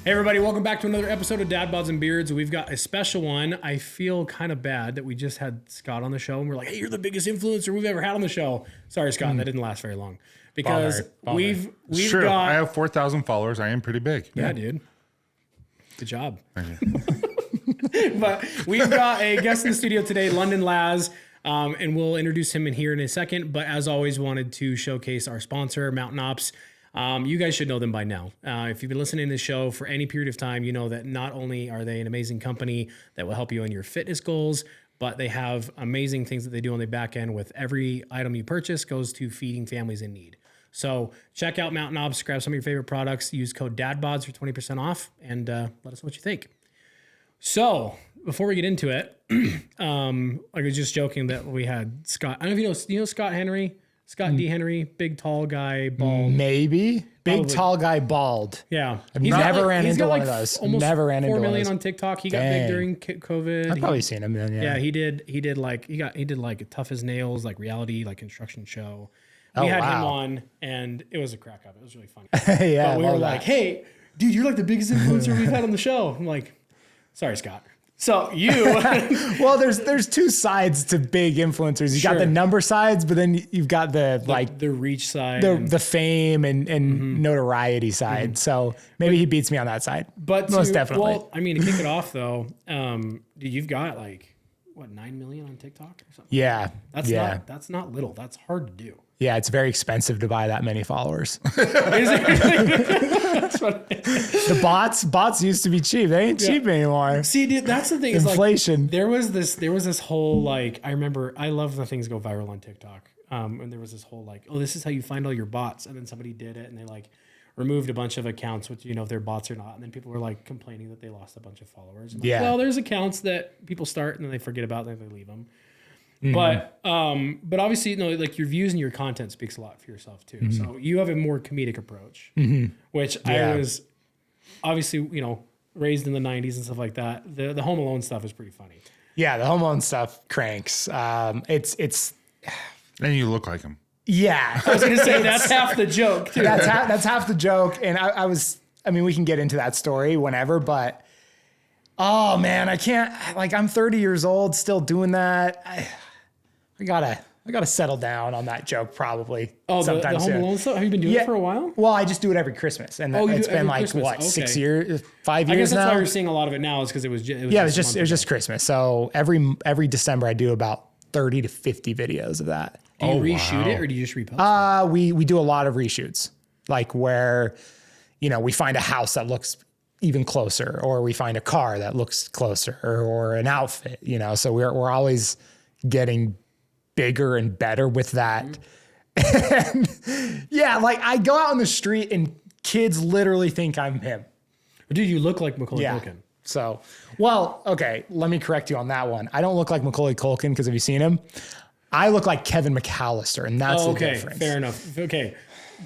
Hey everybody, welcome back to another episode of Dad, Bods, and Beards. We've got a special one. I feel kind of bad that we just had Scott on the show and we're like, hey, you're the biggest influencer we've ever had on the show. Sorry, Scott, that didn't last very long. Because we've True. got... I have 4,000 followers. I am pretty big. Yeah, dude. Good job. But we've got a guest in the studio today, Londonlaz, and we'll introduce him in here in a second. But as always, wanted to showcase our sponsor, Mountain Ops. You guys should know them by now. If you've been listening to this show for any period of time, you know that not only are they an amazing company that will help you in your fitness goals, but they have amazing things that they do on the back end with every item you purchase goes to feeding families in need. So check out Mountain Ops, grab some of your favorite products, use code DADBODS for 20% off, and let us know what you think. So before we get into it, I was just joking that we had Scott. I don't know if you know Scott Henry? Scott D. Henry, big, tall guy, bald. Maybe. Big, Probably. tall guy, bald. Yeah. I've never ran he's into got one of those. Almost Never ran into 4 one of million those. on TikTok. He got big during COVID. I've probably seen him then, yeah. Yeah, he did like Tough as Nails, like reality, like construction show. We had him on and it was a crack up. It was really funny. Yeah, but we were like, hey, dude, you're like the biggest influencer we've had on the show. I'm like, sorry, Scott. So you well, there's two sides to big influencers. You got the number sides, but then you've got the reach side, the fame and notoriety side. So maybe he beats me on that side. But most definitely. Well, I mean, to kick it off though, dude, you've got like what 9 million on TikTok or something. Yeah, That's not little. That's hard to do. Yeah, it's very expensive to buy that many followers. Is it? That's what The bots used to be cheap. They ain't cheap anymore. See, dude, that's the thing. Inflation. Like, there was this whole like, I remember, I love when things go viral on TikTok. And there was this whole like, oh, this is how you find all your bots. And then somebody did it and they like removed a bunch of accounts, which, you know, if they're bots or not. And then people were like complaining that they lost a bunch of followers. And like, well, there's accounts that people start and then they forget about and then they leave them. Mm-hmm. But obviously, you know, like your views and your content speaks a lot for yourself too. Mm-hmm. So you have a more comedic approach, which I was obviously, you know, raised in the 90s and stuff like that. The Home Alone stuff is pretty funny. Yeah, the Home Alone stuff cranks. It's And you look like him. Yeah. I was gonna say that's half the joke too. That's half the joke. And I mean, we can get into that story whenever, but oh man, I can't, like, I'm 30 years old still doing that. I gotta settle down on that joke probably. Oh, sometime the Home soon. Alone stuff? Have you been doing it for a while? Well, I just do it every Christmas, and it's been like Christmas. what, Okay. 6 years, 5 I guess years that's now. why you're seeing a lot of it now is because it was just Christmas. So every December I do about 30 to 50 videos of that. Do you reshoot it or do you just repost it? We do a lot of reshoots, like where, you know, we find a house that looks even closer, or we find a car that looks closer, or an outfit, you know. So we're always getting bigger and better with that. And yeah, like I go out on the street and kids literally think I'm him. Dude, you look like Macaulay Culkin. So, well, okay, let me correct you on that one. I don't look like Macaulay Culkin because have you seen him? I look like Kevin McAllister, and that's the difference. Fair enough. Okay.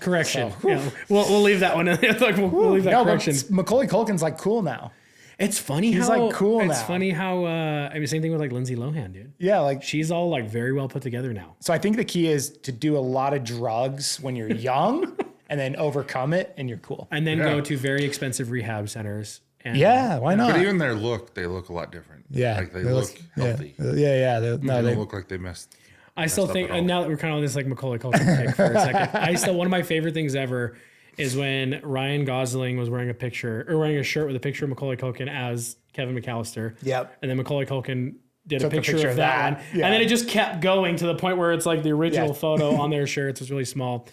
Correction. So, yeah, we'll leave that one. Like we'll leave that correction. Macaulay Culkin's like cool now. It's funny he's how like cool now. It's funny how I mean, same thing with like Lindsay Lohan, dude. Yeah, like she's all like very well put together now. So I think the key is to do a lot of drugs when you're young, and then overcome it, and you're cool. And then go to very expensive rehab centers. And, why not? But even they look a lot different. Yeah, like they look healthy. Yeah. They don't look like they messed. I still think, and now that we're kind of on this like Macaulay Culkin pick for a second, one of my favorite things ever is when Ryan Gosling was wearing a shirt with a picture of Macaulay Culkin as Kevin McAllister. Yep. And then Macaulay Culkin did a picture of that one. Yeah. And then it just kept going to the point where it's like the original photo on their shirts was really small.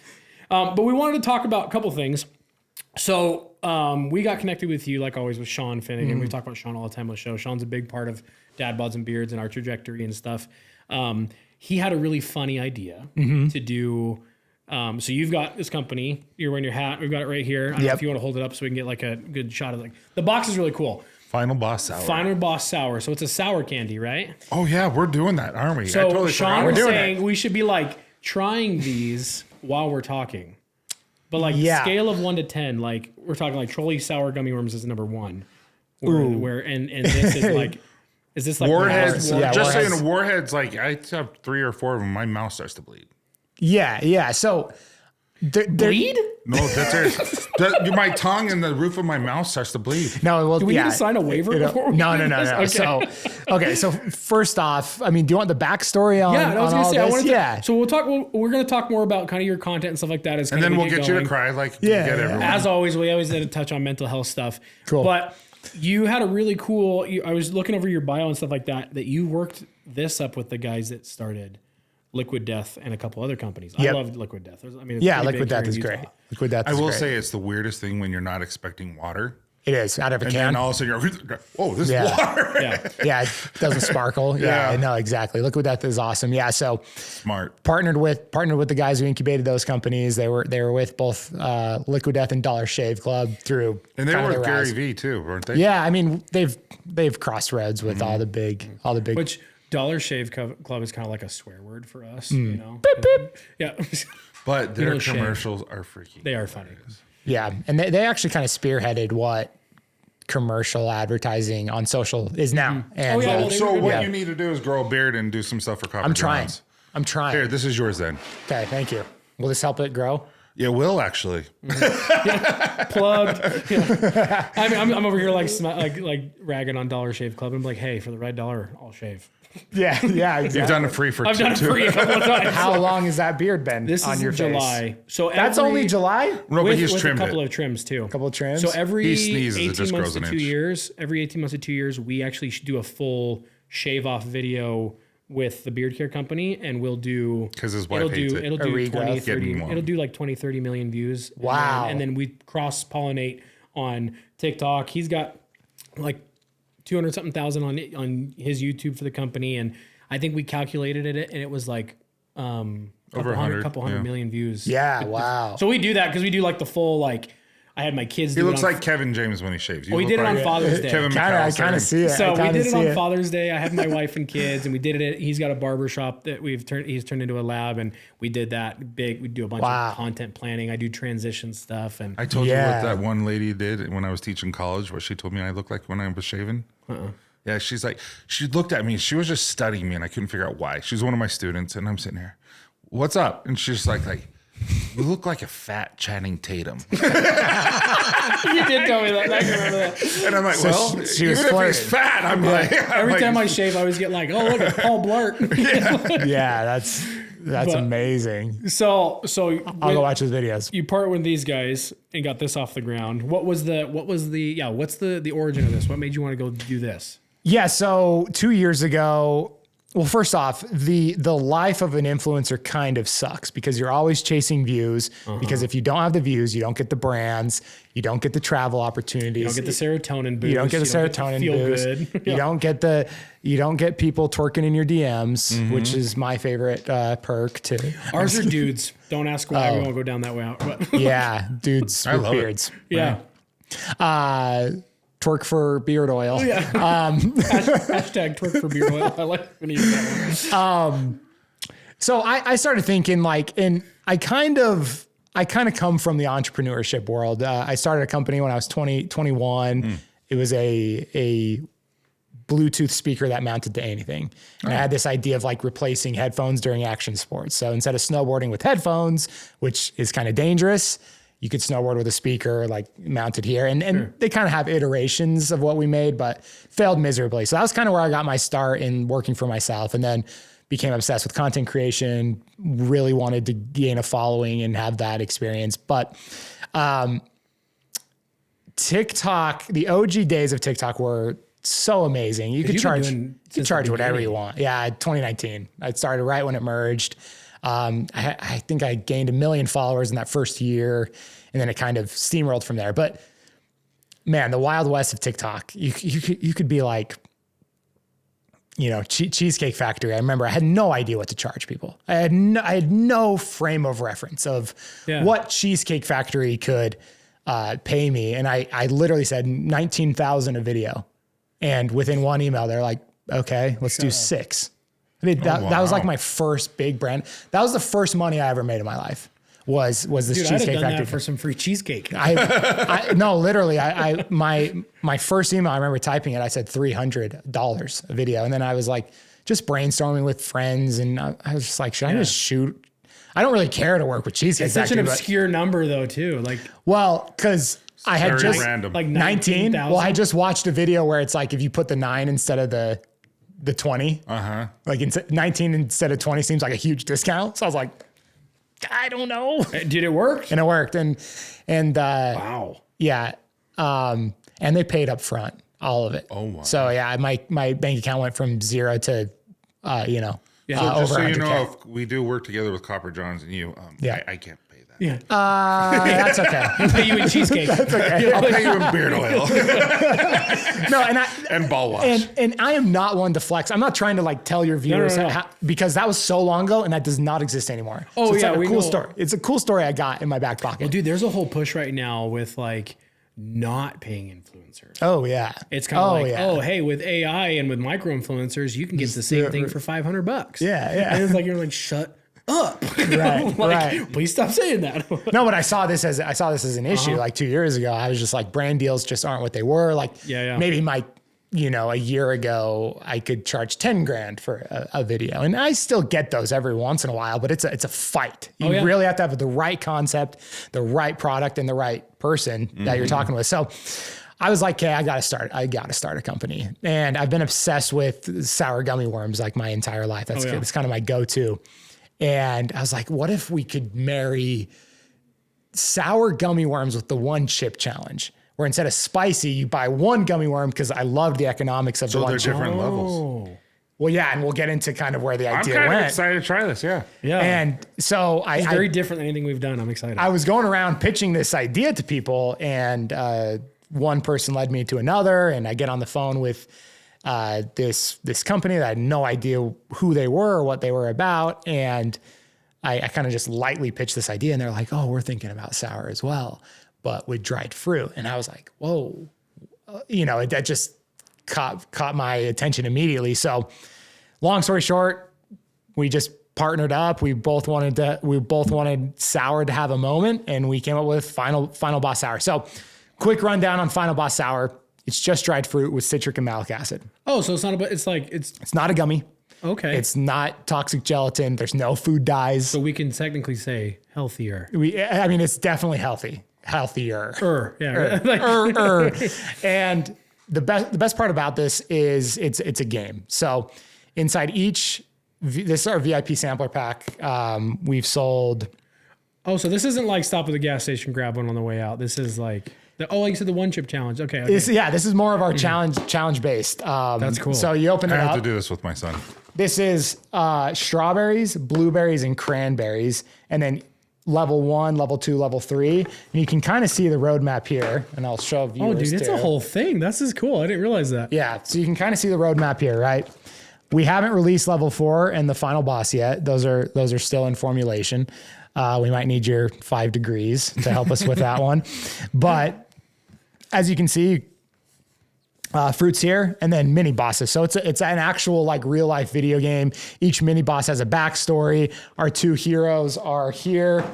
But we wanted to talk about a couple things. So we got connected with you, like always, with Sean Finnegan. We talk about Sean all the time on the show. Sean's a big part of Dad, Bods, and Beards and our trajectory and stuff. He had a really funny idea to do. So you've got this company. You're wearing your hat. We've got it right here. I don't know if you want to hold it up so we can get like a good shot of like the box is really cool. Final Boss Sour. Final Boss Sour. So it's a sour candy, right? Oh yeah, we're doing that, aren't we? So I totally Sean was doing saying we should be like trying these while we're talking. But like scale of 1 to 10, like we're talking like Trolley Sour Gummy Worms is number 1. Where and this is like. Is this like Warheads? Just Warheads. saying, Warheads. Like I have 3 or 4 of them. My mouth starts to bleed. Yeah. So Bleed? No, my tongue and the roof of my mouth starts to bleed. No, well, Do we need to sign a waiver before? No. Okay. So first off, I mean, do you want the backstory on? Yeah, I was gonna say I wanted to. Yeah. So we're gonna talk more about kind of your content and stuff like that. And then we'll get you to cry like you get everyone. As always, we always did a touch on mental health stuff. Cool. But you had a really cool. I was looking over your bio and stuff like that. That you worked this up with the guys that started Liquid Death and a couple other companies. Yep. I loved Liquid Death. I mean, Yeah, Liquid Death is great. Liquid Death. I will say it's the weirdest thing when you're not expecting water. It is out of a And can. then all of a sudden you're, oh, this is water. Yeah. Yeah, it doesn't sparkle. Yeah, no, exactly. Liquid Death is awesome. Yeah, so Smart. partnered with the guys who incubated those companies. They were with both Liquid Death and Dollar Shave Club through. And they were with their Gary rise. Vee too, weren't they? Yeah, I mean they've crossed roads with all the big. Which Dollar Shave Club is kind of like a swear word for us, Mm. you know. Beep, beep. Yeah. But their don't shave. commercials are freaking. They are funny. Yeah, and they actually kind of spearheaded what commercial advertising on social is now. And Oh, yeah, well, So what Yeah. you need to do is grow a beard and do some stuff for Copper I'm trying. Johns. I'm trying. Here, this is yours then. Okay, thank you. Will this help it grow? Yeah, it will actually. Plugged. Yeah. I'm over here like ragging on Dollar Shave Club. I'm like, hey, for the right dollar, I'll shave. Yeah, exactly. You've done it free for I've done it free a couple of times. How long has that beard been This on is your July. face? So That's only July? No, but with, he's with a trimmed couple it. of trims too. Couple of trims? So every He sneezes, it 18 just months grows to an 2 inch. years, every 18 months to 2 years, we actually should do a full shave off video with the beard care company, and we'll do 'Cause his wife it'll hates do it. it'll A do regrowth. 20 30 Getting one. it'll do like 20 30 million views. Wow. And then we cross pollinate on TikTok. He's got like 200 something thousand on his YouTube for the company, and I think we calculated it, and it was like Over 100, couple hundred yeah. million views. Yeah, wow. So we do that because we do like the full like. I had my kids. He do looks it on, like Kevin James when he shaves. we did it on Father's Day. Kevin I McAllister. kind of see it. So I we kinda did it see on Father's Day. I had my wife and kids, and we did it. He's got a barber shop that he's turned into a lab, and we did that big. We do a bunch Wow. of content planning. I do transition stuff, and I told you Yeah. what that one lady did when I was teaching college, what she told me I looked like when I was shaving. Yeah, she's like, she looked at me. She was just studying me, and I couldn't figure out why. She was one of my students, and I'm sitting here, what's up? And she's like, you look like a fat Channing Tatum. you did tell me that. I can remember that. And I'm like, well, she was even if flirting. he's fat, I'm like, Every time I shave, I always get like, oh look, it's Paul Blart. Yeah, that's But- amazing. So I'll go watch his videos. you part with these guys and got this off the ground. What's the origin of this? What made you want to go do this? Yeah, so 2 years ago, well, first off, the life of an influencer kind of sucks because you're always chasing views. Because if you don't have the views, you don't get the brands, you don't get the travel opportunities, You don't get the serotonin boost. you don't get the serotonin feel boost. good. You don't get people twerking in your DMs, which is my favorite perk too. Ours are dudes. Don't ask why. We won't go down that way out. But Yeah, dudes with love it. beards. yeah. Twerk for beard oil. Yeah. Hashtag twerk for beer oil. I like when you use that one. So I started thinking and I kind of come from the entrepreneurship world. I started a company when I was 21. It was a Bluetooth speaker that mounted to anything. And I had this idea of like replacing headphones during action sports. So instead of snowboarding with headphones, which is kind of dangerous, you could snowboard with a speaker like mounted here. And they kind of have iterations of what we made, but failed miserably. So that was kind of where I got my start in working for myself, and then became obsessed with content creation, really wanted to gain a following and have that experience. But TikTok, the OG days of TikTok were so amazing. You could you've been charge, doing you could since charge the whatever beginning. you want. Yeah, 2019. I started right when it merged. I think I gained 1 million followers in that first year, and then it kind of steamrolled from there. But man, the Wild West of TikTok, you could be like, Cheesecake Factory. I remember I had no idea what to charge people. I had no frame of reference of what Cheesecake Factory could pay me. And I literally said 19,000 a video. And within one email, they're like, okay, let's do 6. I mean, that was like my first big brand. That was the first money I ever made in my life. Was this Dude, I'd have Cheesecake done Factory that for some free cheesecake. No, literally, my first email, I remember typing it. I said $300 a video, and then I was like, just brainstorming with friends, and I was just like, should I just shoot I don't really care to work with Cheesecake It's such Factory. an obscure number though, too. Like, Well, because I had Very just random. like 19. 19,000. Well, I just watched a video where it's like if you put the 9 instead of the 20, like 19 instead of 20 seems like a huge discount. So I was like, I don't know. Did it work? And it worked. And Wow. yeah. And they paid up front, all of it. Oh, wow. So yeah, my bank account went from 0 to, Just over so you 100K. know, if we do work together with Copper Johns and you, Yeah. I can't pay that. Yeah. That's okay. Pay you in cheesecake. I'll pay you in beard oil No, and ball wash. and I am not one to flex. I'm not trying to like tell your viewers no. because that was so long ago and that does not exist anymore. Oh, so it's yeah, like we a cool know. story. It's a cool story I got in my back pocket. Dude, there's a whole push right now with like not paying influencers. Oh yeah. It's kind of like, yeah. oh, hey, with AI and with micro influencers, you can get the same thing for $500. Yeah, yeah. And it's like, you're like, shut up. Right, right. Please stop saying that. No, but I saw this as an issue like 2 years ago. I was just like, brand deals just aren't what they were. Like, Yeah. maybe a year ago I could charge 10 grand for a video, and I still get those every once in a while. But it's a fight. You yeah. really have to have the right concept, the right product, and the right person that you're talking with. So I was like, okay, I got to start a company, and I've been obsessed with sour gummy worms like my entire life. That's kind of my go-to. And I was like, what if we could marry sour gummy worms with the one chip challenge, where instead of spicy, you buy one gummy worm, because I loved the economics of the So one they're chip. different levels. Well, yeah, and we'll get into kind of where the I'm idea kind of went. excited to try this. Yeah. Yeah. And so it's very different than anything we've done. I'm excited. I was going around pitching this idea to people, and one person led me to another, and I get on the phone with this company that I had no idea who they were or what they were about. And I kind of just lightly pitched this idea, and they're like, oh, we're thinking about sour as well, but with dried fruit. And I was like, whoa, that just caught my attention immediately. So long story short, we just partnered up. We both wanted sour to have a moment, and we came up with Final Boss Sour. So quick rundown on Final Boss Sour. It's just dried fruit with citric and malic acid. oh, so it's not about, It's not a gummy. okay. It's not toxic gelatin. There's no food dyes. So we can technically say healthier. It's definitely healthier. Yeah. And the best part about this is it's a game. So inside each, this is our VIP sampler pack. We've sold. Oh, so this isn't like stop at the gas station, grab one on the way out. This is like like you said, the one chip challenge. Okay. This is more of our challenge based. That's cool. So you open it I have up. to do this with my son. This is strawberries, blueberries, and cranberries, and then level 1, level 2, level 3. And you can kind of see the roadmap here, and I'll show viewers. Oh, dude, it's too. a whole thing. This is cool. I didn't realize that. Yeah, so you can kind of see the roadmap here, right? We haven't released level 4 and the final boss yet. Those are still in formulation. We might need your 5 degrees to help us with that one. But as you can see, fruits here, and then mini bosses. So it's an actual like real life video game. Each mini boss has a backstory. Our 2 heroes are here,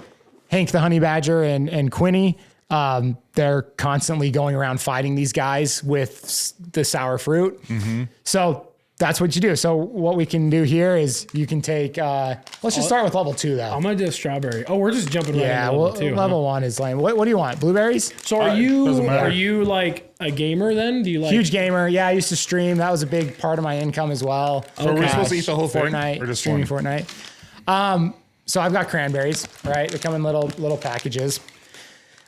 Hank the Honey Badger and Quinny. They're constantly going around fighting these guys with the sour fruit. Mm-hmm. So that's what you do. So what we can do here is you can take, let's just start with level 2 though. I'm going to do strawberry. Oh, we're just jumping right into level 2. Level 1 is lame. What do you want? Blueberries? So are you like a gamer then? Do you like Huge gamer. Yeah, I used to stream. That was a big part of my income as well. So are we supposed to eat the whole thing? Fortnite, Or just streaming one? Fortnite. So I've got cranberries, right? They come in little packages.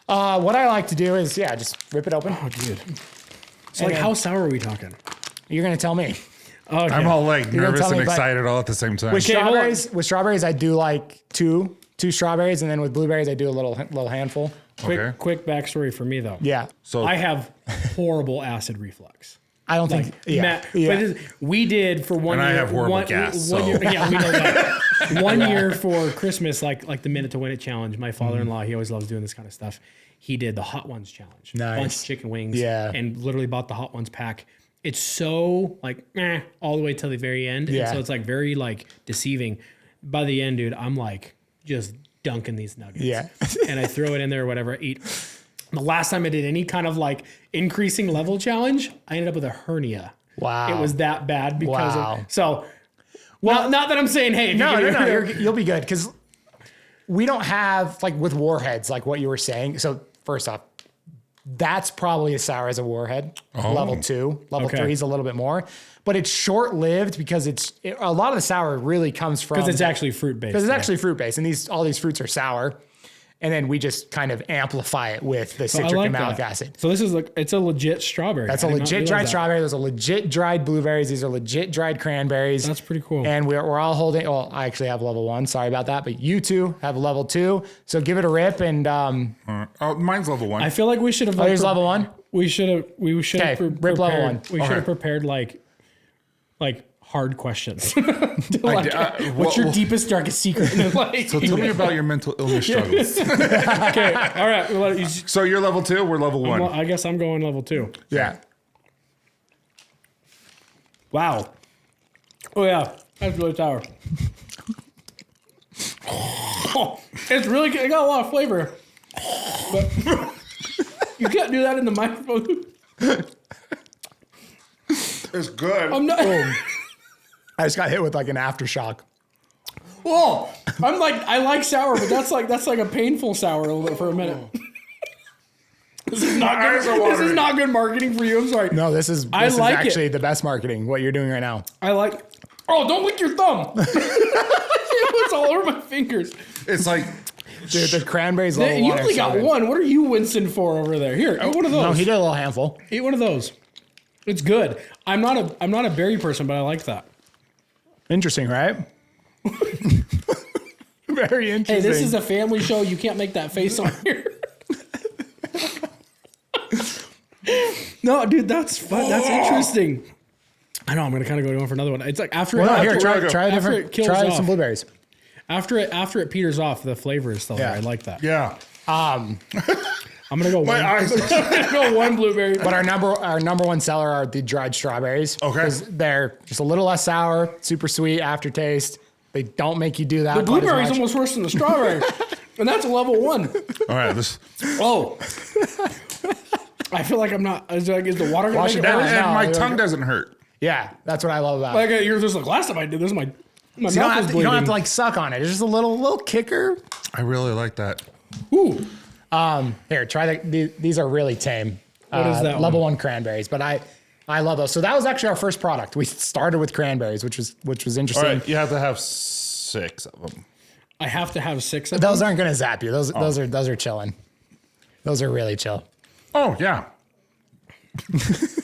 What I like to do is, just rip it open. Oh, dude. So like how sour are we talking? You're going to tell me. Okay. I'm all like gonna nervous tell me, and but- excited all at the same time. With strawberries, I do like two strawberries, and then with blueberries, I do a little handful. Quick backstory for me though. Yeah. So I have horrible acid reflux. I don't think. Yeah. But we did for 1 And year. I have horrible gas, One so- year, yeah, we know that. 1 year for Christmas, like the Minute to Win It challenge. My father-in-law, he always loves doing this kind of stuff. He did the Hot Ones challenge. Nice. Bunch of chicken wings. Yeah. And literally bought the Hot Ones pack. It's so like all the way till the very end. Yeah. And so it's like very like deceiving. By the end, dude, I'm like just dunking these nuggets. Yeah. And I throw it in there or whatever, I eat. The last time I did any kind of like increasing level challenge, I ended up with a hernia. Wow. It was that bad because Wow. of, so, well, not that I'm saying, hey, if No, you you'll be good because we don't have like with warheads, like what you were saying. So first off, that's probably as sour as a warhead. Level 2, level 3 is a little bit more, but it's short lived because a lot of the sour really comes from Because it's actually fruit based. because it's actually fruit based, and all these fruits are sour, and then we just kind of amplify it with the citric and malic acid. So this is it's a legit strawberry. That's a legit dried strawberry. Those are legit dried blueberries. These are legit dried cranberries. That's pretty cool. And we're all holding. Well, I actually have level 1. Sorry about that, but you two have level 2. So give it a rip. And mine's level 1. I feel like we should have. here's level 1. We should have. We should have rip level 1. We should have prepared like hard questions. What's your deepest, darkest secret? So tell me about your mental illness struggles. Okay, all right. So you're level 2, we're level 1. I guess I'm going level 2. Yeah. Wow. Oh yeah, that's really sour. It's really good. It got a lot of flavor, but you can't do that in the microphone. It's good. I'm not. I just got hit with like an aftershock. Whoa! I'm like, I like sour, but that's like a painful sour a little bit for a minute. This is not good. This is not good marketing for you. I'm sorry. No, this is actually the best marketing. What you're doing right now. I like. Oh, don't lick your thumb. It's all over my fingers. It's like, dude, the cranberries level 1. You only got one. What are you wincing for over there? Here, eat one of those. No, he did a little handful. Eat one of those. It's good. I'm not a berry person, but I like that. Interesting, right? Very interesting. Hey, this is a family show. You can't make that face on here. No, dude, that's fun. That's interesting. I know. I'm gonna kind of go for another one. It's like try some blueberries. After it peters off, the flavor is still there. I like that. yeah. I'm gonna go. My eyes are go one blueberry. But our number one seller are the dried strawberries. Okay. 'Cause they're just a little less sour, super sweet aftertaste. They don't make you do that. The blueberry's almost worse than the strawberry, and that's a level 1. All right. This. Oh. I feel like I'm not. Is the water gonna Wash make it it down. worse? And No, my you're tongue good. doesn't hurt. Yeah, that's what I love about Like it. you're just like last time I did this, my You mouth don't, was have to, bleeding. you don't have to like suck on it. It's just a little kicker. I really like that. Ooh. Here, try these are really tame. What is that Level 1 cranberries, but I love those. So that was actually our first product. We started with cranberries, which was All interesting. right. You have to have 6 of them. I have to have 6 of Those them. aren't going to zap you. Those are chilling. Those are really chill. Oh, yeah.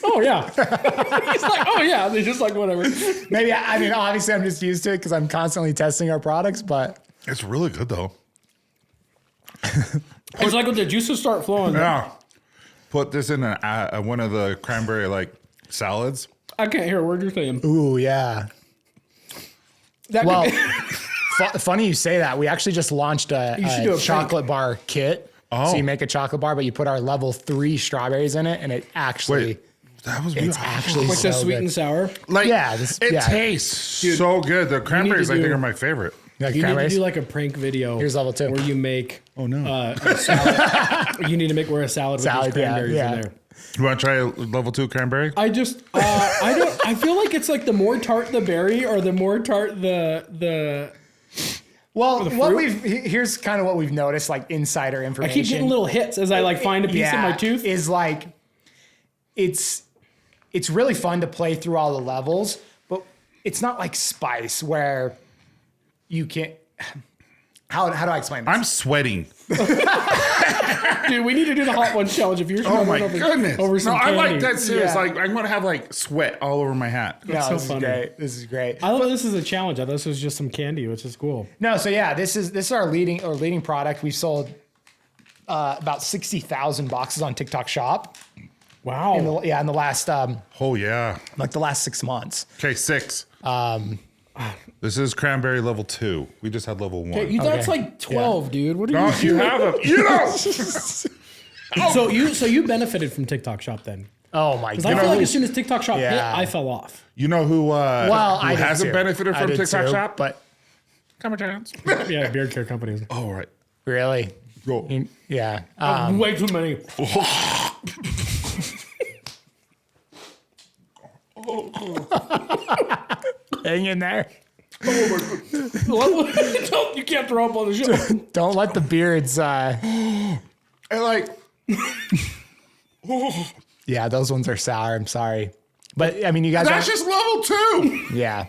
Oh yeah. He's like, oh yeah. They're just like whatever. Maybe I mean obviously I'm just used to it because I'm constantly testing our products, but It's really good, though. It's like when the juices start flowing. Yeah. Put this in one of the cranberry, salads. I can't hear a word you're saying. ooh yeah. That Well, could be- funny you say that. We actually just launched should do a a chocolate bar kit. Oh. So you make a chocolate bar, but you put our level 3 strawberries in it, and it actually Wait. That was it's beautiful. actually What's so the sweet good. and sour? It tastes so good. The cranberries, I think, are my favorite. You like You need to cranberries? do like a prank video. Here's level 2. Where you make. Oh, no. A salad. You need to make a salad with Salad, these cranberries yeah. in there. You want to try level 2 cranberry? I just I feel like it's like the more tart the berry or the more tart the Well, fruit? here's kind of what we've noticed, like insider I information. keep getting little hits as I like find a piece in my tooth. Is like it's really fun to play through all the levels, but it's not like Spice where you can't. How do I explain this? I'm sweating. Dude, we need to do the hot one challenge if you're Oh, my struggling goodness. over some No, I candy. like that serious. Yeah. I'm going to have, sweat all over my hat. No, so this is funny. great. This is great. I love this is a challenge. I thought this was just some candy, which is cool. No, so yeah, this is our leading product. We've sold about 60,000 boxes on TikTok Shop. Wow. In the last Oh, yeah. the last 6 months. Okay, 6. This is cranberry level 2. We just had level 1. That's Okay. like 12, dude. What are No, you you have them. You know. So you benefited from TikTok Shop then? Oh my Because I feel god! like as soon as TikTok Shop hit, Yeah. I fell off. You know who, Well, who I did hasn't too. benefited I from did TikTok too, Shop? but Come on, chance. Yeah, beard care companies. Oh, right. really, Go. yeah. Way too many. Hang in there. Don't, you can't throw up on the show. Don't let the beards. I like. Yeah, those ones are sour. I'm sorry, but I mean, you guys. That's just level 2. Yeah.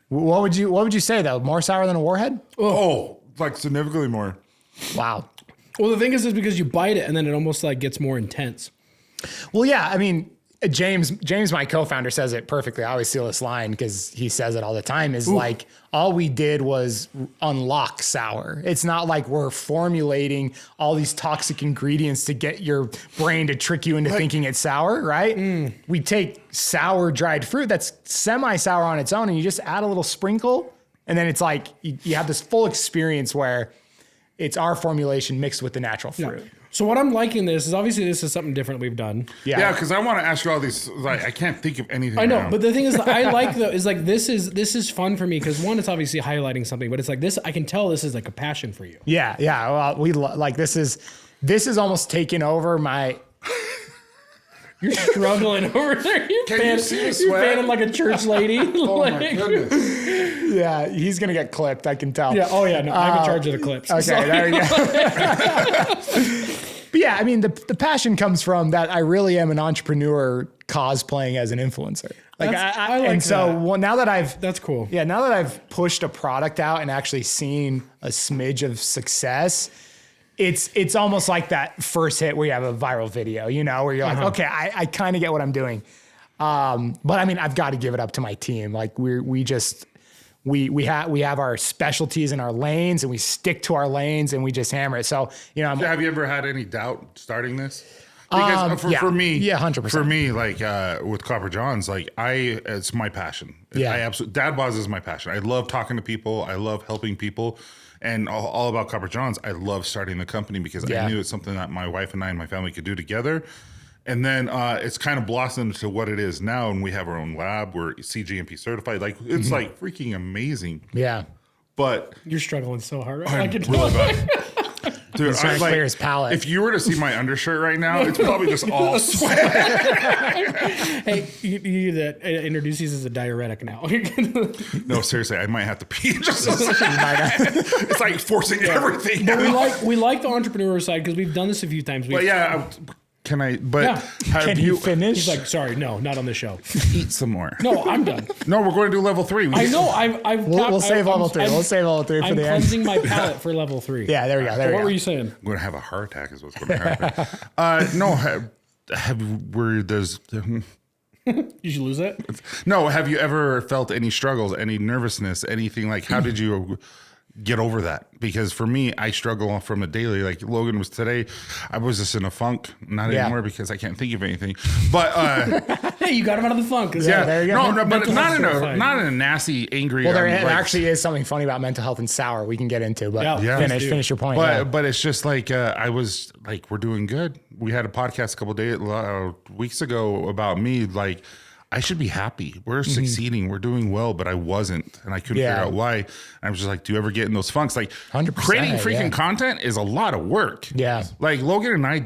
What would you say though? More sour than a warhead? Oh, like significantly more. Wow. Well, the thing is because you bite it and then it almost like gets more intense. Well, yeah. I mean, James, my co-founder, says it perfectly. I always steal this line because he says it all the time. Is like all we did was unlock sour. It's not like we're formulating all these toxic ingredients to get your brain to trick you into thinking it's sour, right? We take sour dried fruit that's semi-sour on its own, and you just add a little sprinkle, and then it's like you have this full experience where it's our formulation mixed with the natural fruit. Yeah. So what I'm liking this is something different we've done. Yeah, because I want to ask you all these. Like, I can't think of anything. I know, now. but the thing is, I like this is fun for me because one, it's obviously highlighting something, but it's like this. I can tell this is like a passion for you. Yeah. Well, like this is almost taken over my. You're struggling over there. You see the You're sweat? fanning like a church lady. Oh my goodness! Yeah, he's gonna get clipped. I can tell. Yeah. Oh yeah. No, I'm in charge of the clips. Okay, So- there you go. But yeah, I mean, the passion comes from that I really am an entrepreneur cosplaying as an influencer. Like I like and so that. well, now that I've That's cool. Yeah, now that I've pushed a product out and actually seen a smidge of success, it's almost like that first hit where you have a viral video, you know, where you're like, okay, I kind of get what I'm doing. But I mean, I've got to give it up to my team. Like we have our specialties in our lanes, and we stick to our lanes, and we just hammer it. So, you know, Have you ever had any doubt starting this? Because for me, 100%. For me, like with Copper Johns, like it's my passion. Yeah. I absolutely Dad Bods is my passion. I love talking to people. I love helping people, and all about Copper Johns. I love starting the company because I knew it's something that my wife and I and my family could do together. And then it's kind of blossomed to what it is now, and we have our own lab. We're CGMP certified. Like it's like freaking amazing. Yeah. But You're struggling so hard. Right? I'm I can really tell. bad. Dude, He's trying to clear his palate. If you were to see my undershirt right now, it's probably just all sweat. Hey, you need to introduce these as a diuretic now. No, seriously, I might have to pee just a second. It's like forcing everything But out. we like the entrepreneur side because we've done this a few times. But yeah, can I? But Yeah. have Can you you finish? He's like, sorry, no, not on the show. eat some more? No, I'm done. No, we're going to do level 3. I know. I've We'll save level 3. We'll save level 3 for I'm the end. cleansing my palate for level 3. Yeah, there we go. There What we go. were you saying? I'm going to have a heart attack. Is what's going to happen. No, You should lose it. no. Have you ever felt any struggles, any nervousness, anything like? How did you get over that? Because for me, I struggle from a daily. Like Logan was today, I was just in a funk. Not anymore because I can't think of anything. But Hey, you got him out of the funk. Yeah, there you go. no, but Mental not in health a certified. nasty, angry. Well, there like- actually is something funny about mental health and sour we can get into, but Yeah, let's do. finish your point. But it's just like I was like, we're doing good. We had a podcast a couple days weeks ago about me. Like I should be happy. We're succeeding. We're doing well, but I wasn't, and I couldn't figure out why. I was just like, do you ever get in those funks? Like 100%, creating freaking yeah. content is a lot of work. Yeah. Like Logan and I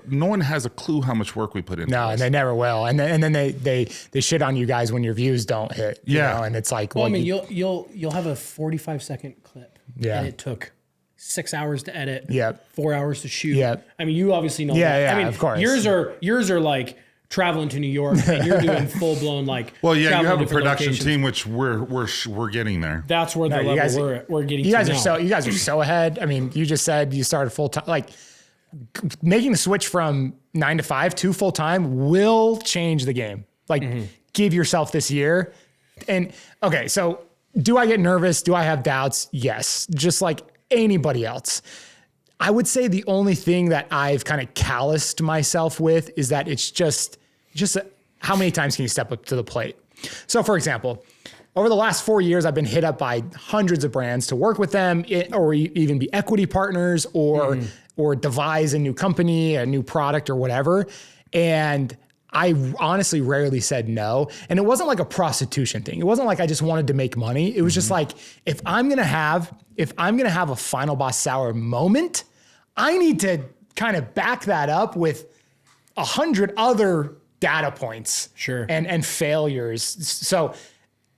no one has a clue how much work we put into No, this. and they never will. And then they shit on you guys when your views don't hit. You Yeah. know, and it's like, Well, I well, mean, you'll have a 45-second clip. Yeah. And it took 6 hours to edit. Yep. 4 hours to shoot. Yep. I mean, you obviously know. Yeah, that. yeah, I mean, of course. Yours are like traveling to New York, and you're doing full blown like. Well, yeah, you traveling have a to different production locations. team, which we're getting there. That's where the you level guys- we're getting. you guys to are now. you guys are so ahead. I mean, you just said you started full time. Like making the switch from 9 to 5 to full time will change the game. Like give yourself this year. And okay, so do I get nervous? Do I have doubts? Yes, just like anybody else. I would say the only thing that I've kind of calloused myself with is that it's just how many times can you step up to the plate? So for example, over the last 4 years, I've been hit up by hundreds of brands to work with them or even be equity partners or devise a new company, a new product or whatever. And I honestly rarely said no. And it wasn't like a prostitution thing. It wasn't like I just wanted to make money. It was just like, if I'm gonna have a Final Boss Sour moment, I need to kind of back that up with 100 other data points Sure. and failures. So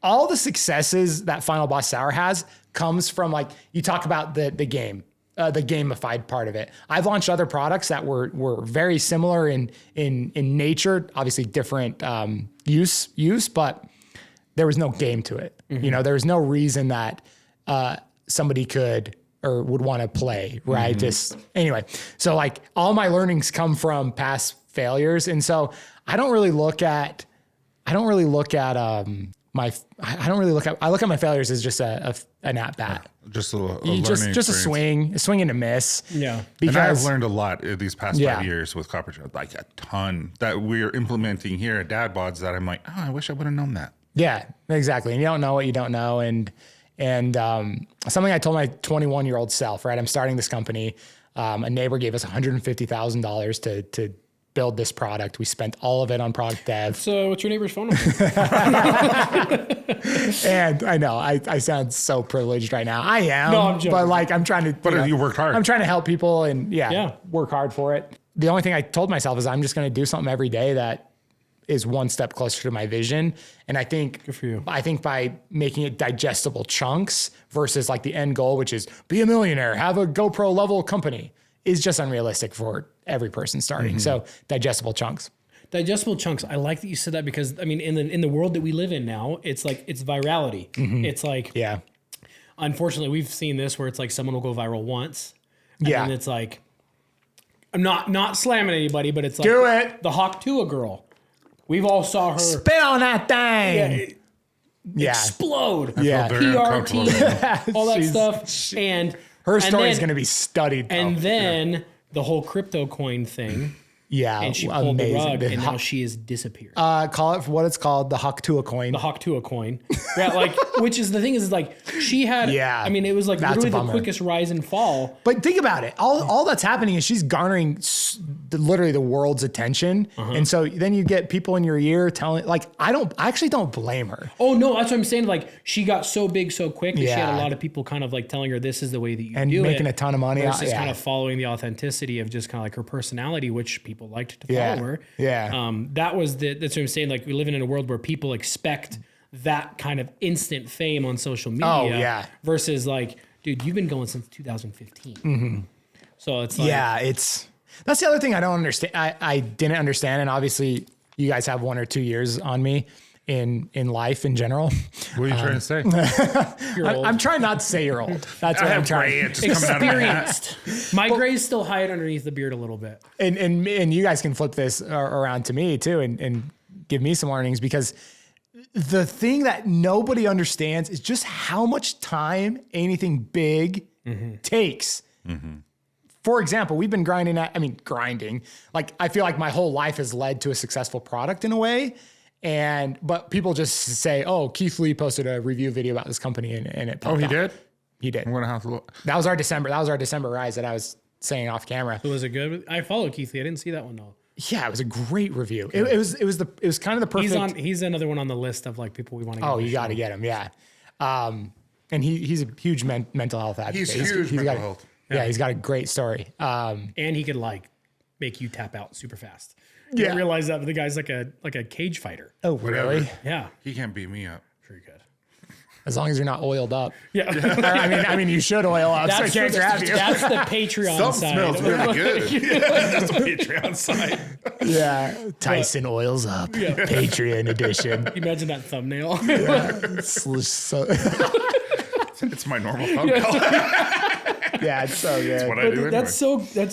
all the successes that Final Boss Sour has comes from like, you talk about the game, the gamified part of it. I've launched other products that were very similar in nature, obviously different use, but there was no game to it. You know, there was no reason that somebody could or would want to play, right? Just anyway. So like all my learnings come from past failures. And so I look at my failures as just an at bat. Just a just a swing and a miss. Yeah. And I've learned a lot these past 5 years with Copper Joe, like a ton that we're implementing here at Dad Bods that I'm like, oh, I wish I would have known that. Yeah, exactly. And you don't know what you don't know. And something I told my 21-year-old self, right? I'm starting this company. A neighbor gave us $150,000 to build this product. We spent all of it on product dev. So what's your neighbor's phone number? And I know I sound so privileged right now. I am, no, I'm joking. But like I'm trying to. But you worked hard. I'm trying to help people and work hard for it. The only thing I told myself is I'm just going to do something every day that is one step closer to my vision. And I think good for you. I think by making it digestible chunks versus like the end goal, which is be a millionaire, have a GoPro level company, is just unrealistic for every person starting. So digestible chunks. Digestible chunks. I like that you said that because I mean, in the world that we live in now, it's like it's virality. It's like unfortunately, we've seen this where it's like someone will go viral once, and then it's like I'm not slamming anybody, but it's like do it. The Hawk Tuah girl. We've all saw her spit on that thing. Explode. PR team, all that stuff, and her story is going to be studied. And then the whole crypto coin thing. Yeah, and she pulled the rug, and now she has disappeared. Call it for what it's called, the Hawk Tuah coin. The Hawk Tuah coin. Yeah, like, which is the thing is like she had. Yeah, I mean, it was like literally the quickest rise and fall. But think about it. All that's happening is she's garnering literally the world's attention, and so then you get people in your ear telling. Like, I actually don't blame her. Oh no, that's what I'm saying. Like, she got so big so quick that she had a lot of people kind of like telling her this is the way that you do it, and making a ton of money. Versus kind of following the authenticity of just kind of like her personality, which people liked to follow her. Yeah. That's what I'm saying. Like, we live in a world where people expect that kind of instant fame on social media. Oh, yeah. Versus like, dude, you've been going since 2015. So it's like, that's the other thing I don't understand. I didn't understand. And obviously you guys have 1 or 2 years on me in life in general. What are you trying to say? I'm trying not to say you're old. That's what I'm trying. Experienced. My gray's still hide underneath the beard a little bit. And you guys can flip this around to me too and give me some learnings, because the thing that nobody understands is just how much time anything big takes. For example, we've been grinding. Like, I feel like my whole life has led to a successful product in a way. But people just say, "Oh, Keith Lee posted a review video about this company," and it. Oh, he did. He did. I'm gonna have to look. That was our December rise that I was saying off camera. So was it good? I follow Keith Lee. I didn't see that one though. Yeah, it was a great review. It was kind of the perfect. He's another one on the list of like people we want to get. Oh, you got to get him. Yeah. And he's a huge mental health advocate. He's huge mental health. Yeah, he's got a great story. And he could like make you tap out super fast. You didn't realize that, but the guy's like a cage fighter. Oh, really? Yeah. He can't beat me up. Pretty good. As long as you're not oiled up. Yeah. I mean, you should oil up so I can't grab you. That's the Patreon Something side. smells really good. That's the Patreon side. Yeah. Tyson oils up. Yeah. Patreon edition. Imagine that thumbnail. It's my normal thumbnail. Yeah, it's so good. That's what I do. That's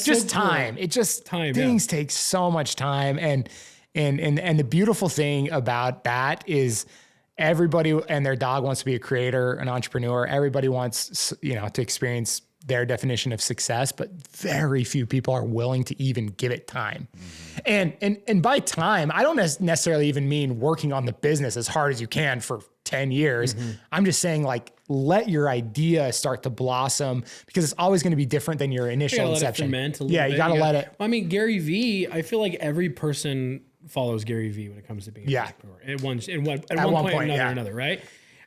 just so time. Cool. It just things take so much time, and the beautiful thing about that is everybody and their dog wants to be a creator, an entrepreneur. Everybody wants to experience their definition of success, but very few people are willing to even give it time. And by time, I don't necessarily even mean working on the business as hard as you can for 10 years. I'm just saying, like, let your idea start to blossom, because it's always going to be different than your initial inception. You got to let it. I mean, Gary Vee, I feel like every person follows Gary Vee when it comes to being an entrepreneur. At one point or another, right?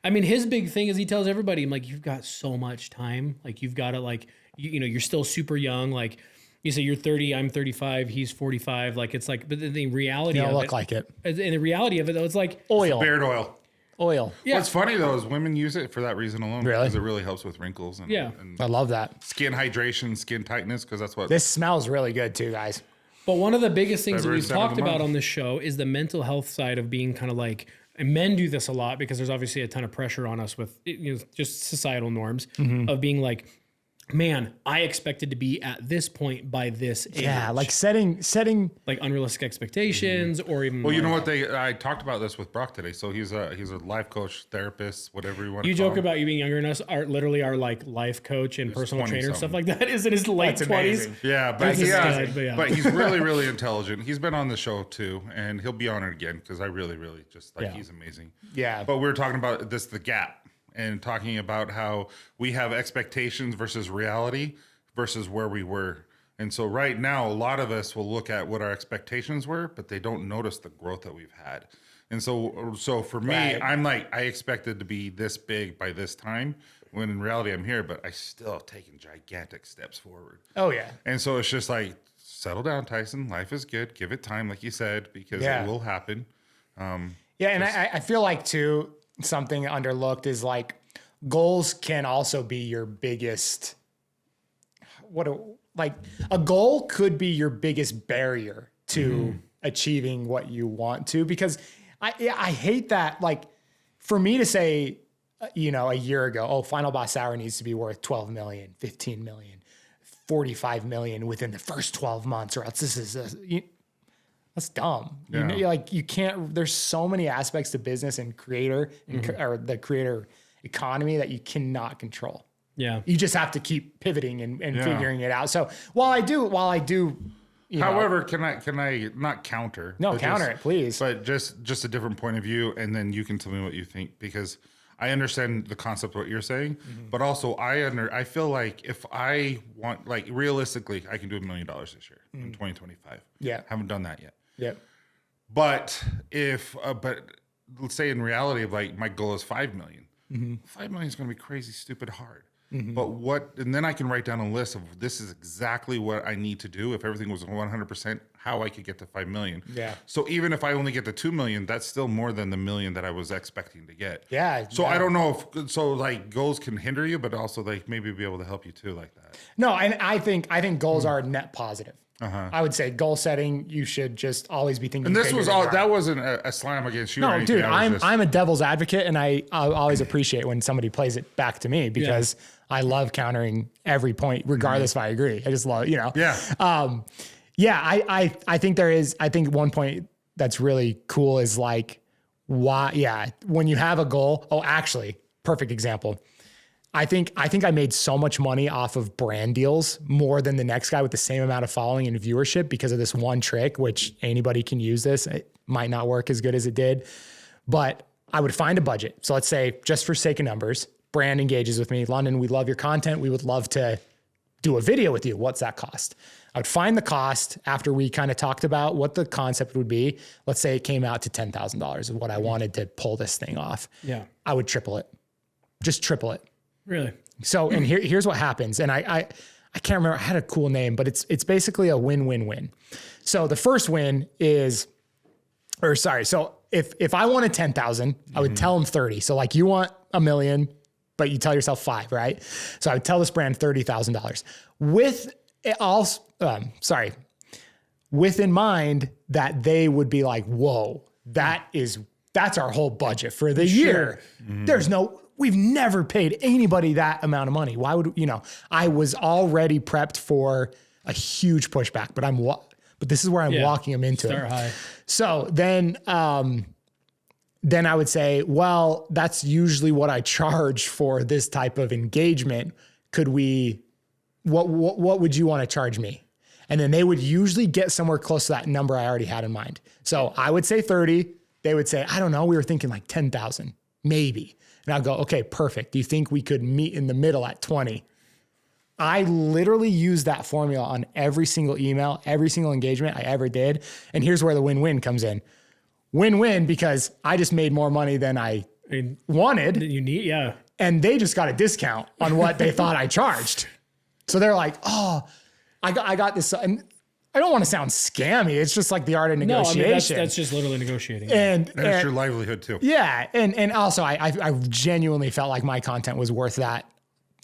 I mean, his big thing is he tells everybody, I'm like, you've got so much time. Like, you've got to, like, you're still super young. Like, you say you're 30, I'm 35, he's 45. Like, it's like, but the reality of it. You don't look like it. And the reality of it, though, it's like oil. Beard oil. Oil. Yeah. What's funny though is women use it for that reason alone. Really? Because it really helps with wrinkles and, Yeah. and I love that. skin hydration, skin tightness, because that's what. This smells really good too, guys. But one of the biggest things that February we've 7th of talked the about month. on this show is the mental health side of being kind of like, and men do this a lot because there's obviously a ton of pressure on us with just societal norms of being like, man, I expected to be at this point by this age. Yeah, like setting like unrealistic expectations or even. Well, you know like- what I talked about this with Brock today. So he's a life coach, therapist, whatever you want You to call joke him. about you being younger than us. Our like life coach and personal 20 trainer and stuff something. like that is in his late That's 20s. amazing. Yeah, but That's he has, good, but yeah. but he's really, really intelligent. He's been on the show too, and he'll be on it again because I really, really just like Yeah. he's amazing. Yeah. But we were talking about the gap, and talking about how we have expectations versus reality versus where we were. And so right now, a lot of us will look at what our expectations were, but they don't notice the growth that we've had. And so for me, Right. I'm like, I expected to be this big by this time, when in reality I'm here, but I still taking gigantic steps forward. Oh yeah. And so it's just like, settle down, Tyson. Life is good. Give it time, like you said, because it will happen. Yeah, and I feel like too, something underlooked is like goals can also be your biggest a goal could be your biggest barrier to achieving what you want to, because I hate that, like, for me to say, a year ago, oh, Final Boss Hour needs to be worth 12 million, 15 million, 45 million within the first 12 months, or else that's dumb. Yeah. You can't, there's so many aspects to business and creator or the creator economy that you cannot control. Yeah. You just have to keep pivoting and figuring it out. So while I do, However, can I not counter? No, but counter it, please. But just a different point of view, and then you can tell me what you think, because I understand the concept of what you're saying, but also I feel like if I want, like, realistically, I can do $1 million this year in 2025. Yeah. Haven't done that yet. Yeah. But but let's say in reality, like, my goal is 5 million. 5 million is going to be crazy, stupid hard. But and then I can write down a list of this is exactly what I need to do if everything was 100%, how I could get to 5 million. Yeah. So even if I only get to 2 million, that's still more than the million that I was expecting to get. Yeah. So I don't know if like goals can hinder you, but also like maybe be able to help you too, like that. No, and I think goals are net positive. I would say goal setting, you should just always be thinking. And this bigger was than all. you are. That wasn't a slam against you. or No, anything. dude, I was I'm a devil's advocate, and I always appreciate when somebody plays it back to me, because I love countering every point, regardless if I agree. I just love, Yeah. I think I think one point that's really cool is like, when you have a goal. Oh, actually, perfect example. I think I made so much money off of brand deals, more than the next guy with the same amount of following and viewership, because of this one trick, which anybody can use this. It might not work as good as it did, but I would find a budget. So let's say, just for sake of numbers, brand engages with me. London, we love your content. We would love to do a video with you. What's that cost? I would find the cost after we kind of talked about what the concept would be. Let's say it came out to $10,000 of what I wanted to pull this thing off. Yeah. I would triple it. Just triple it. Really? So, and here's what happens. And I can't remember, I had a cool name, but it's basically a win-win-win. So the first win is, so if I wanted 10,000, I would tell them 30. So like, you want $1 million, but you tell yourself 5, right? So I would tell this brand $30,000 with it all, with in mind that they would be like, whoa, that's our whole budget for the year. We've never paid anybody that amount of money. Why would, I was already prepped for a huge pushback, but this is where I'm walking them into Start it. high. So then I would say, well, that's usually what I charge for this type of engagement. What would you want to charge me? And then they would usually get somewhere close to that number I already had in mind. So I would say 30. They would say, I don't know, we were thinking like 10,000, maybe. And I'll go, okay, perfect. Do you think we could meet in the middle at 20? I literally used that formula on every single email, every single engagement I ever did. And here's where the win-win comes in. Win-win, because I just made more money than I wanted. You need, yeah. And they just got a discount on what they thought I charged. So they're like, oh, I got this. And I don't want to sound scammy. It's just like the art of No, I negotiation. mean, that's just literally negotiating. and That's your livelihood too. yeah, and also I genuinely felt like my content was worth that.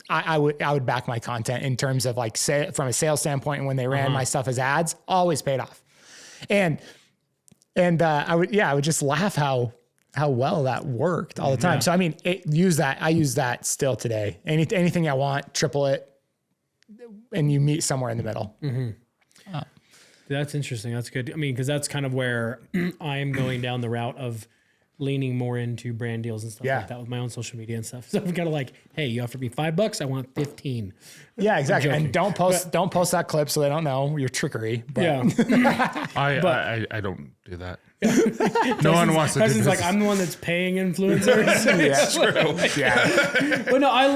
I would back my content in terms of like from a sales standpoint, and when they ran my stuff as ads, always paid off. And I would just laugh how well that worked all the time. So I mean, I use that still today. Anything I want, triple it, and you meet somewhere in the middle. That's interesting. That's good. I mean, because that's kind of where I'm going down the route of leaning more into brand deals and stuff like that with my own social media and stuff. So I'm kind of like, hey, you offered me $5, I want 15. Yeah, exactly. And don't post that clip so they don't know your trickery. But. Yeah. I don't do that. No one wants to do this. like, I'm the one that's paying influencers. It's true. Yeah. But no, I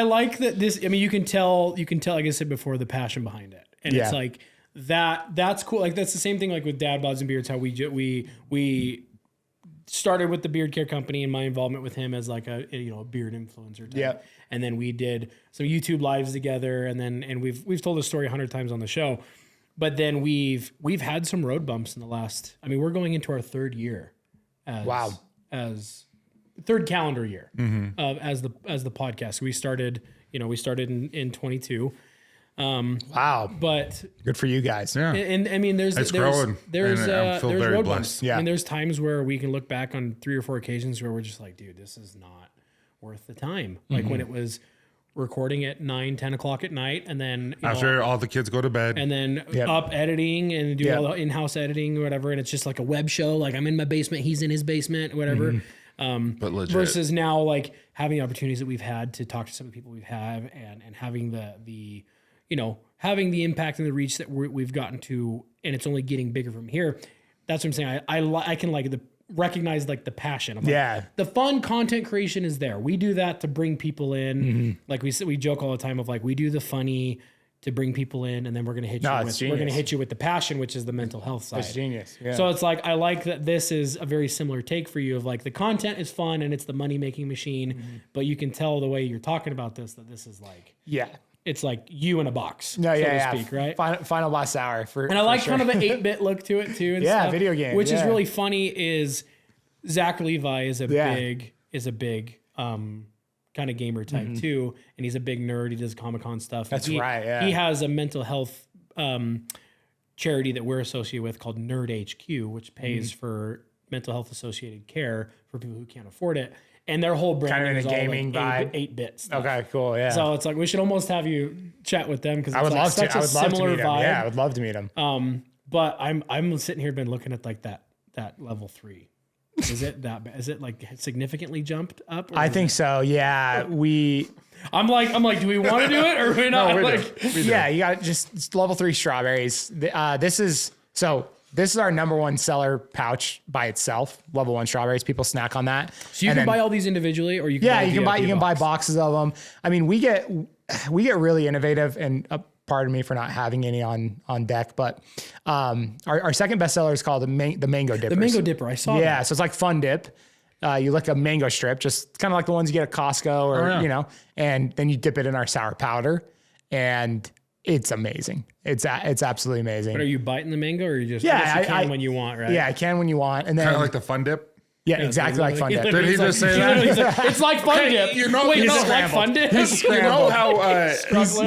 like that this, I mean, you can tell, like I said before, the passion behind it. And it's like, that's cool. Like that's the same thing like with Dad Bods and Beards, how we started with the beard care company and my involvement with him as like a beard influencer type. Yeah. And then we did some YouTube lives together and we've told the story 100 times on the show. But then we've had some road bumps in the last, I mean, we're going into our third year as third calendar year as the podcast. We started in 22. Wow. But good for you guys. Yeah. and I mean, there's growing, there's and I feel very road blessed. bumps. Yeah. I mean, there's times where we can look back on 3 or 4 occasions where we're just like, dude, this is not worth the time. Like when it was recording at 9-10 o'clock at night, and then After all the kids go to bed. and then up editing and do all the in-house editing or whatever, and it's just like a web show. Like I'm in my basement, he's in his basement, whatever. But legit. Versus now, like having the opportunities that we've had to talk to some of the people we have, and having the having the impact and the reach that we've gotten to, and it's only getting bigger from here. That's what I'm saying. I can like recognize like the passion. The fun content creation is there. We do that to bring people in. Like we joke all the time of like, we do the funny to bring people in, and then we're going to hit you with the passion, which is the mental health side. That's genius. Yeah. So it's like, I like that this is a very similar take for you of like the content is fun and it's the money making machine, but you can tell the way you're talking about this, that this is like, it's like you in a box, so to speak, right? Final boss hour and I like kind of an 8-bit look to it too. And stuff, video game. Which is really funny is Zach Levi is a big kind of gamer type too. And he's a big nerd. He does Comic-Con stuff. That's right. Yeah. He has a mental health charity that we're associated with called Nerd HQ, which pays for mental health associated care for people who can't afford it. And their whole brand kind of is in a all gaming like vibe. 8-bit stuff. Okay, cool. Yeah. So it's like, we should almost have you chat with them, because I would love such to. a I would love to similar meet him. vibe. Yeah, I would love to meet him. But I'm sitting here been looking at like that level 3. Is it that bad? Is it like significantly jumped up? I think so. Yeah. I'm like, do we want to do it or we not? we like, do. Yeah, you got just level 3 strawberries. This is our number 1 seller pouch by itself. Level 1 strawberries. People snack on that. So you can buy all these individually, or you can you can buy boxes of them. I mean, we get really innovative, and pardon me for not having any on deck, but our second bestseller is called the Mango Dipper. The Mango Dipper, I saw that. Yeah, so it's like Fun Dip. You lick a mango strip, just kind of like the ones you get at Costco, or and then you dip it in our sour powder, and it's amazing. It's absolutely amazing. But are you biting the mango, or you just I can when you want, right? Yeah, I can when you want, and then Kind of like the Fun Dip. yeah, exactly like Fun Dip. Did he just say that? It's like Fun Dip. you know- Wait, you it's know- like Fun Dip. You know how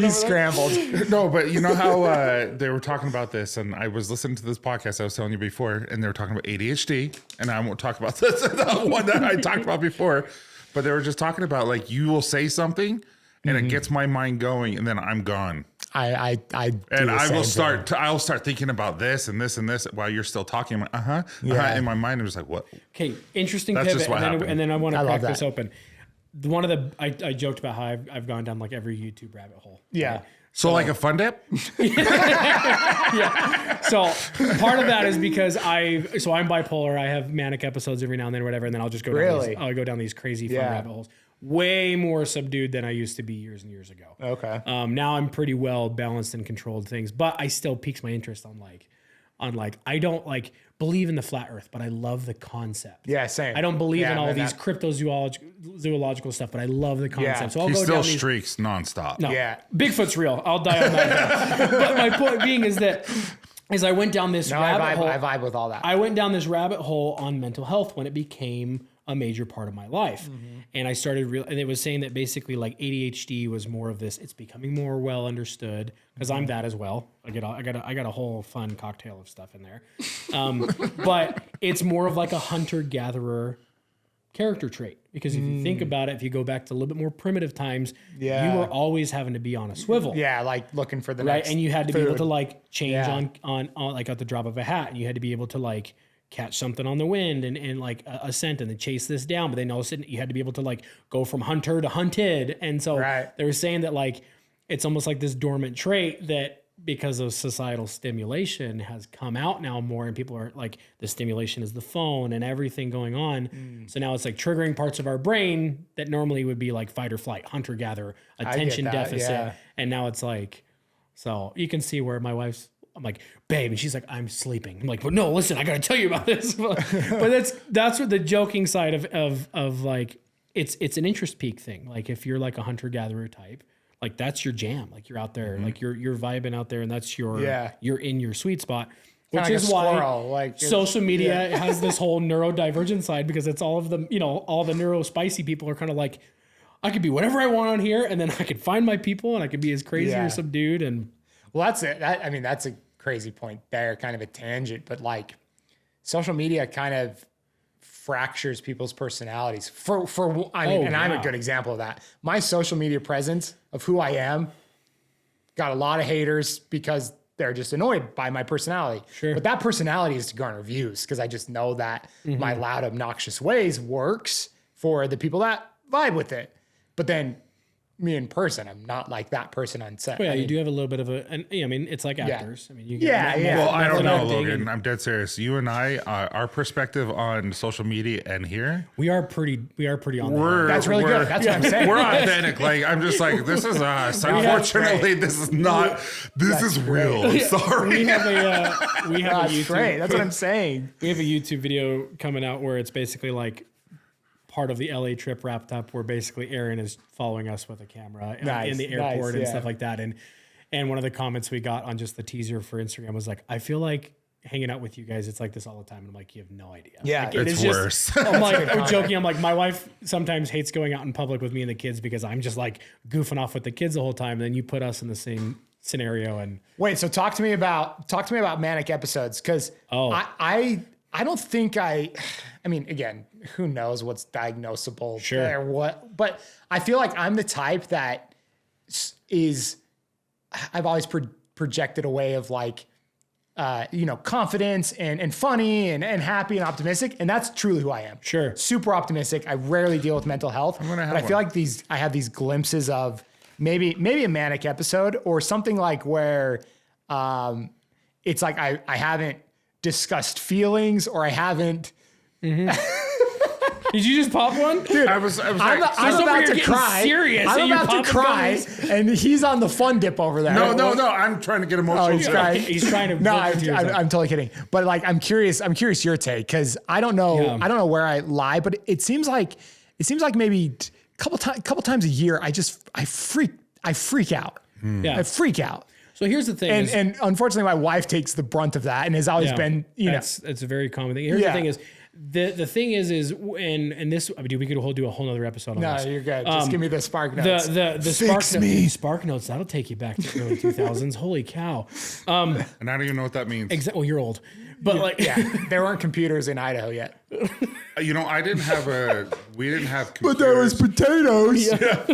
He's scrambled. no, but you know how they were talking about this, and I was listening to this podcast I was telling you before, and they were talking about ADHD, and I won't talk about this, the one that I talked about before, but they were just talking about like, you will say something, and it gets my mind going, and then I'm gone. I I'll start thinking about this and this and this while you're still talking. I'm like, in my mind, I'm just like, what? Okay, interesting That's pivot, just what happened. and then I want to crack love this that. open. I joked about how I've gone down like every YouTube rabbit hole. Yeah. Right? So like a Fun Dip? Yeah. So part of that is because I'm bipolar. I have manic episodes every now and then, or whatever, and then I'll just go I'll go down these crazy fun rabbit holes. Way more subdued than I used to be years and years ago. Okay. Now I'm pretty well balanced and controlled things, but I still piques my interest on I don't like believe in the flat earth, but I love the concept. Yeah, same. I don't believe in all these cryptozoological stuff, but I love the concept. Yeah. So I'll He go still down these. streaks nonstop. No, Yeah. Bigfoot's real. I'll die on that hill. But my point being is that is I went down this rabbit hole. I vibe with all that. I went down this rabbit hole on mental health when it became a major part of my life. And I started and it was saying that basically like ADHD was more of this, it's becoming more well understood because I'm that as well. I got a whole fun cocktail of stuff in there. But it's more of like a hunter-gatherer character trait, because if you think about it, if you go back to a little bit more primitive times, you were always having to be on a swivel. Yeah, like looking for the right, next and you had to food. be able to like change on like at the drop of a hat, and you had to be able to like catch something on the wind and like a scent and then chase this down. But then all of a sudden you had to be able to like go from hunter to hunted, and so they were saying that like it's almost like this dormant trait that, because of societal stimulation, has come out now more, and people are like, the stimulation is the phone and everything going on. So now it's like triggering parts of our brain that normally would be like fight or flight, hunter gatherer, attention deficit. And now it's like, so you can see where my wife's, I'm like, babe, and she's like, I'm sleeping. I'm like, but no, listen, I got to tell you about this. But that's what the joking side of like, it's an interest peak thing. Like if you're like a hunter gatherer type, like that's your jam. Like you're out there, like you're vibing out there, and that's your you're in your sweet spot. Which like is why like social media has this whole neurodivergent side, because it's all of the, all the neurospicy people are kind of like, I could be whatever I want on here, and then I could find my people, and I could be as crazy or subdued. And well, that's it. I mean, that's a crazy point there, kind of a tangent, but like social media kind of fractures people's personalities. I'm a good example of that. My social media presence of who I am got a lot of haters because they're just annoyed by my personality. Sure. But that personality is to garner views, because I just know that my loud, obnoxious ways works for the people that vibe with it. But then me in person, I'm not like that person on set. well, yeah, you do have a little bit of I mean, it's like actors. I mean, you Well, I don't know, Logan. and I'm dead serious. You and I, our perspective on social media and here, we are pretty on that. That's really good. That's what I'm saying. We're authentic. Like I'm just like, this is us. Unfortunately, this is not. This is real. I'm sorry. We have a That's YouTube. great. That's what I'm saying. We have a YouTube video coming out where it's basically like part of the LA trip wrapped up, where basically Aaron is following us with a camera in the airport and stuff like that. And one of the comments we got on just the teaser for Instagram was like, I feel like hanging out with you guys, it's like this all the time. And I'm like, you have no idea. Yeah, like, it's worse. I'm like, I'm joking. I'm like, my wife sometimes hates going out in public with me and the kids because I'm just like goofing off with the kids the whole time. And then you put us in the same scenario. And wait, so talk to me about manic episodes. Cause I don't think I mean, again, who knows what's diagnosable or what, but I feel like I'm the type that I've always projected a way of like, confidence and funny and happy and optimistic. And that's truly who I am. Sure. Super optimistic. I rarely deal with mental health, but I feel like I have these glimpses of maybe a manic episode or something like where, it's like, I haven't discussed feelings, or I haven't, Did you just pop one? Dude, I was I'm like, about to cry. Serious. I'm about to cry, and he's on the fun dip over there. no. I'm trying to get emotional. He's crying. He's trying to. No, I'm totally kidding. But like, I'm curious your take, because I don't know. Yeah. I don't know where I lie, but it seems like maybe a couple times a year, I freak out. Yeah. I freak out. So here's the thing. And unfortunately, my wife takes the brunt of that and has always been, It's a very common thing. Here's the thing is, the thing is and this, I mean, we could do a whole nother episode on this. No, you're good. Just give me the spark notes. The spark notes, that'll take you back to the early 2000s. Holy cow. And I don't even know what that means. Well, you're old. But there weren't computers in Idaho yet. I didn't have we didn't have computers. But there was potatoes. Yeah.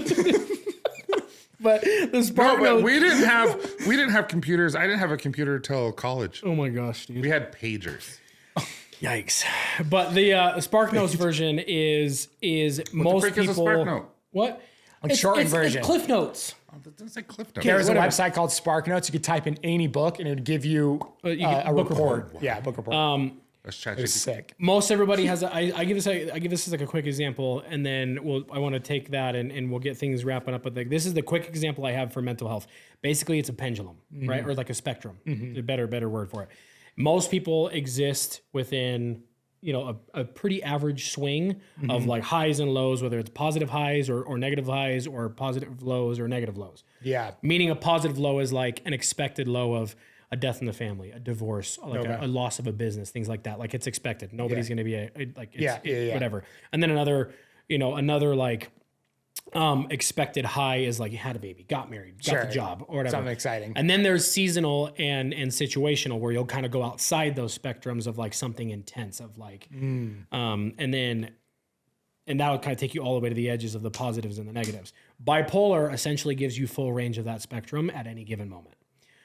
But the spark notes. We didn't have computers. I didn't have a computer till college. Oh my gosh, dude. We had pagers. Yikes. But the Spark Notes version is most frick people. is a Spark Note? What? Shortened version. It's Cliff Notes. That doesn't say Cliff Notes. There was whatever. a website called Spark Notes. You could type in any book and it would give you a book report. report. Yeah, book report. Let's chat. It was sick. Most everybody has. I give this as like a quick example, and then I want to take that and we'll get things wrapping up. But this is the quick example I have for mental health. Basically, it's a pendulum, right, or like a spectrum. A better word for it. Most people exist within a pretty average swing of like highs and lows, whether it's positive highs or negative highs, or positive lows or negative lows. Yeah. Meaning a positive low is like an expected low of a death in the family, a divorce, like a loss of a business, things like that. Like it's expected. Nobody's going to be whatever. And then another like expected high is like you had a baby, got married, got the job, or whatever. Something exciting. And then there's seasonal and situational, where you'll kind of go outside those spectrums of like something intense of like, and that'll kind of take you all the way to the edges of the positives and the negatives. Bipolar essentially gives you full range of that spectrum at any given moment.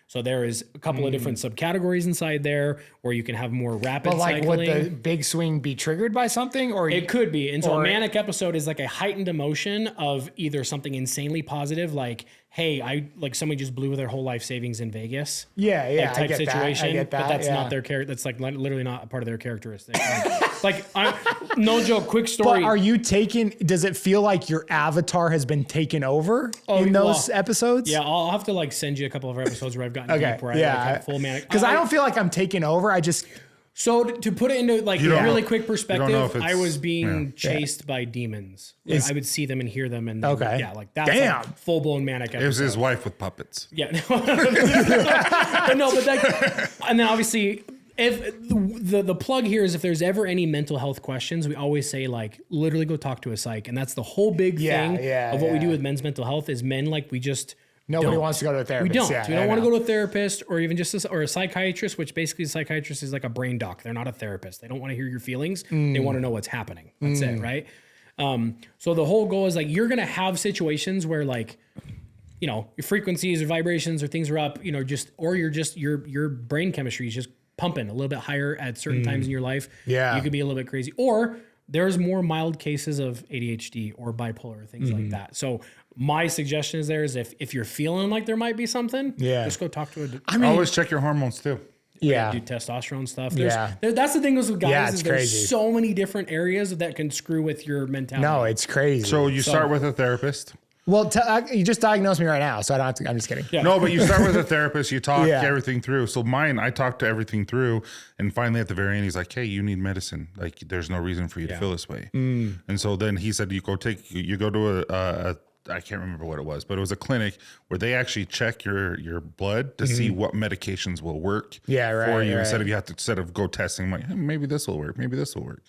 So there is a couple of different subcategories inside there where you can have more rapid cycling. Would the big swing be triggered by something, or it could be? And so a manic episode is like a heightened emotion of either something insanely positive, like, hey, somebody just blew their whole life savings in Vegas. Yeah, type I get situation. That. I get that. But that's not their character. That's like literally not a part of their characteristic. No joke. Quick story. But are you does it feel like your avatar has been taken over in those episodes? Yeah, I'll have to like send you a couple of our episodes where I've gotten deep, where I have full manic. Because I don't feel like I'm taken over. So to put it into like a really quick perspective, I was being chased by demons. I would see them and hear them, and like that's a full blown manic episode. It was his wife with puppets. Yeah, but and then obviously, if the plug here is if there's ever any mental health questions, we always say like literally go talk to a psych, and that's the whole big thing of what we do with men's mental health is men like we just. Nobody wants to go to a therapist. We don't. We don't want to go to a therapist or even just a psychiatrist, which basically a psychiatrist is like a brain doc. They're not a therapist. They don't want to hear your feelings. They want to know what's happening. That's it, right? So the whole goal is like you're going to have situations where like, your frequencies or vibrations or things are up, your brain chemistry is just pumping a little bit higher at certain times in your life. Yeah. You could be a little bit crazy. Or there's more mild cases of ADHD or bipolar, things like that. So my suggestion is if you're feeling like there might be something, just go talk to always check your hormones too. Yeah. Do testosterone stuff. That's the thing with guys is there's so many different areas that can screw with your mentality. No, it's crazy. So you start with a therapist. Well, you just diagnosed me right now, so I don't have to. I'm just kidding. Yeah. No, but you start with a therapist. You talk everything through. So I talked to everything through, and finally at the very end, he's like, "Hey, you need medicine. Like, there's no reason for you to feel this way." And so then he said, "You go to a I can't remember what it was, but it was a clinic where they actually check your blood to see what medications will work for you instead of go testing. I'm like, hey, maybe this will work. Maybe this will work."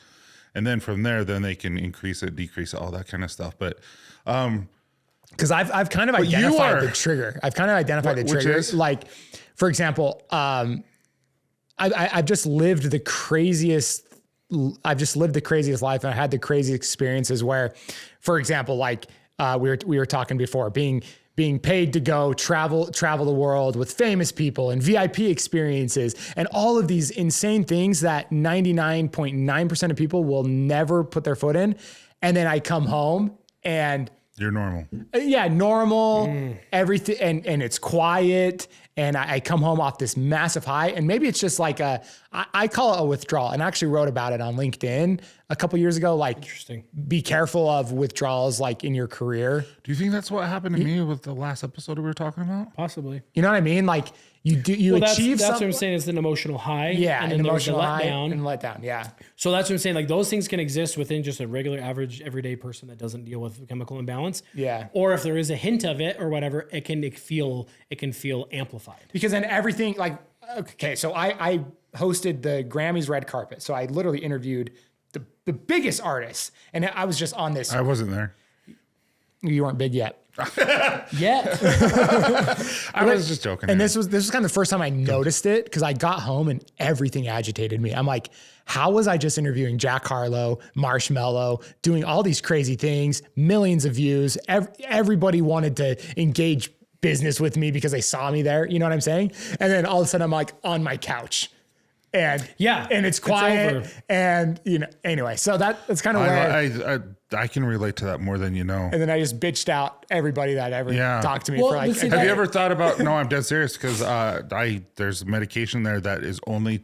And then from there, then they can increase it, decrease it, all that kind of stuff. But because I've kind of identified the trigger. I've kind of identified the trigger. Like, for example, I've just lived the craziest. I've just lived the craziest life, and I had the crazy experiences where, for example, like we were talking before, being paid to go travel the world with famous people and VIP experiences and all of these insane things that 99.9% of people will never put their foot in. And then I come home and you're normal. Yeah, normal, everything. And it's quiet. And I come home off this massive high. And maybe it's just like I call it a withdrawal. And I actually wrote about it on LinkedIn a couple years ago. Like, interesting. Be careful of withdrawals like in your career. Do you think that's what happened to me with the last episode we were talking about? Possibly. You know what I mean? Like you achieve that's what I'm saying is an emotional high. Yeah, and then an there's a emotional high letdown. and letdown. Yeah. So that's what I'm saying. Like those things can exist within just a regular, average, everyday person that doesn't deal with chemical imbalance. Yeah. Or if there is a hint of it or whatever, it can feel amplified. Because then everything like, okay, so I hosted the Grammys red carpet. So I literally interviewed the biggest artists, and I was just on this. I wasn't there. You weren't big yet. Yet. I was just joking. And this was kind of the first time I noticed it because I got home and everything agitated me. I'm like, how was I just interviewing Jack Harlow, Marshmello, doing all these crazy things, millions of views. Everybody wanted to engage business with me because they saw me there. You know what I'm saying? And then all of a sudden I'm like on my couch. And it's quiet. It's and anyway, so that's kind of where I can relate to that more than you know. And then I just bitched out everybody that ever talked to me for like. Have you ever thought about? No, I'm dead serious because there's medication there that is only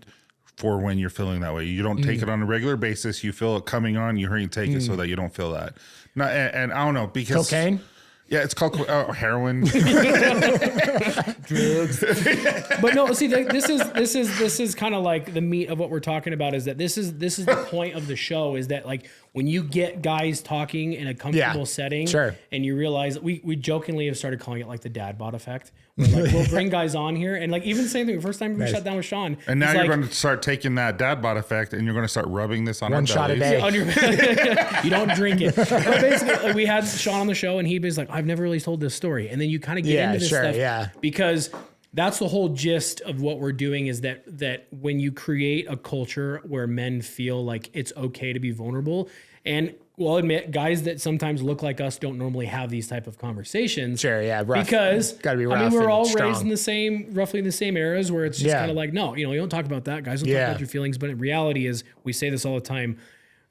for when you're feeling that way. You don't take it on a regular basis. You feel it coming on. You hurry and take it so that you don't feel that. And I don't know because cocaine. Yeah, it's called heroin. Drugs. But no, see, this is kind of like the meat of what we're talking about. Is that this is the point of the show? Is that like when you get guys talking in a comfortable setting, sure. and you realize we jokingly have started calling it like the dad bod effect, Like, we'll bring guys on here, and like even the same thing. The first time we sat down with Sean, And now he's you're like, going to start taking that dad bod effect, and you're going to start rubbing this on One our shot a bellies. day. on your you don't drink it. But basically, like, we had Sean on the show, and he was like, "I've never really told this story," and then you kind of get into this stuff because that's the whole gist of what we're doing is that when you create a culture where men feel like it's okay to be vulnerable, and we'll admit guys that sometimes look like us don't normally have these type of conversations. Sure, yeah, rough. Because Gotta be rough. I mean, we're all strong. raised in the same, roughly in the same eras where it's just kind of like, no, you don't talk about that. Guys don't talk about your feelings. But in reality is, we say this all the time,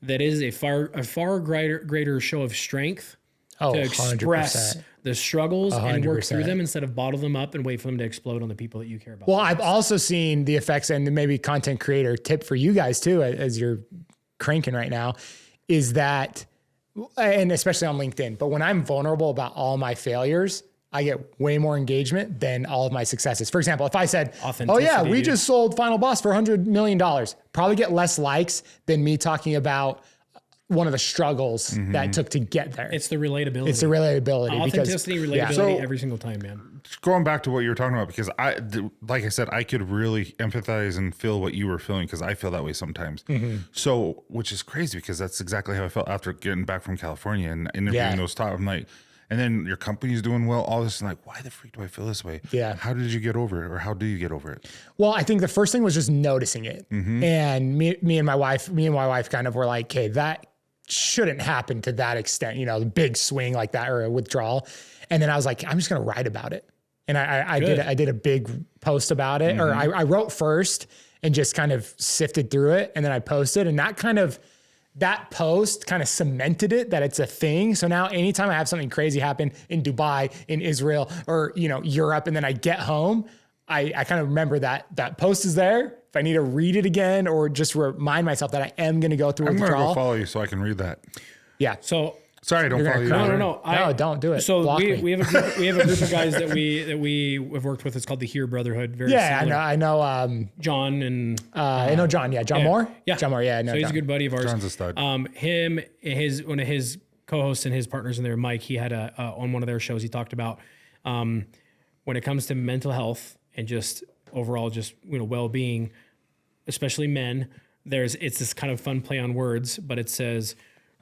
that is a far greater show of strength to express 100%. the struggles and work 100%. through them instead of bottle them up and wait for them to explode on the people that you care about. Well, I've also seen the effects, and maybe content creator tip for you guys too, as you're cranking right now, is that, and especially on LinkedIn, but when I'm vulnerable about all my failures, I get way more engagement than all of my successes. For example, if I said, oh yeah, we just sold Final Boss for $100 million, probably get less likes than me talking about one of the struggles that it took to get there. It's the relatability. It's the relatability. Authenticity, relatability So- every single time, man. Going back to what you were talking about, because like I said, I could really empathize and feel what you were feeling because I feel that way sometimes. So, which is crazy because that's exactly how I felt after getting back from California and interviewing those top. I'm like, and then your company's doing well, all this, and like, why the freak do I feel this way? Yeah. How did you get over it, or how do you get over it? Well, I think the first thing was just noticing it. And me and my wife kind of were like, okay, that shouldn't happen to that extent, the big swing like that or a withdrawal. And then I was like, I'm just going to write about it. And I did a big post about it, or I wrote first and just kind of sifted through it. And then I posted, and that post kind of cemented it that it's a thing. So now anytime I have something crazy happen in Dubai, in Israel, or, Europe, and then I get home, I kind of remember that post is there. If I need to read it again or just remind myself that I am going to go through a I'm going to withdrawal. go follow you so I can read that. Yeah. So Sorry, don't follow you. no. No, don't do it. So Block me. we have a group of guys that we have worked with. It's called the Here Brotherhood. Very similar. I know. John and I know John. Yeah, John Moore. Yeah, John Moore. Yeah, I know. So he's John. a good buddy of ours. John's a stud. Him, one of his co-hosts and his partners in there, Mike. He had on one of their shows. He talked about when it comes to mental health and just overall, just well-being, especially men. It's this kind of fun play on words, but it says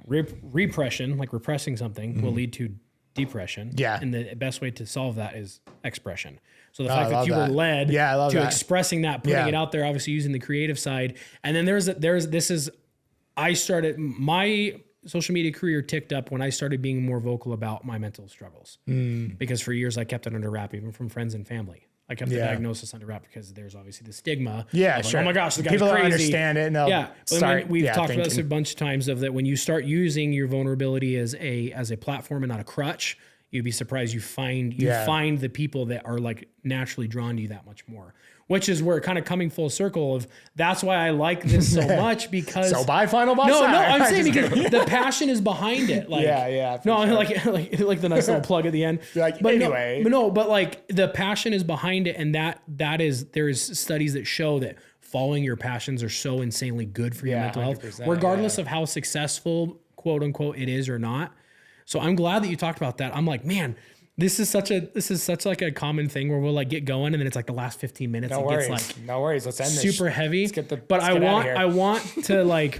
repression, like repressing something, will lead to depression. Yeah. And the best way to solve that is expression. So the fact that you were led to expressing that, putting it out there, obviously using the creative side. And then I started my social media career ticked up when I started being more vocal about my mental struggles. Because for years I kept it under wrap, even from friends and family. I kept the diagnosis under wrap because there's obviously the stigma. Yeah, of like, sure. oh my gosh, the guy's People crazy. don't understand it. No, Yeah, we've talked about this a thinking. bunch of times of that when you start using your vulnerability as a platform and not a crutch, you'd be surprised you find the people that are like naturally drawn to you that much more. Which is where kind of coming full circle of that's why I like this so much because So buy Final Boss. no, I'm saying because the passion is behind it. Like yeah. No, like the nice little plug at the end. Like, but anyway. but like the passion is behind it, and there's studies that show that following your passions are so insanely good for your mental health, 100%, regardless of how successful, quote unquote, it is or not. So I'm glad that you talked about that. I'm like, man, this is such like a common thing where we'll like get going and then it's like the last 15 minutes No it worries. gets like No worries. Let's end this. super heavy. Let's get But let's get out of here. I want to like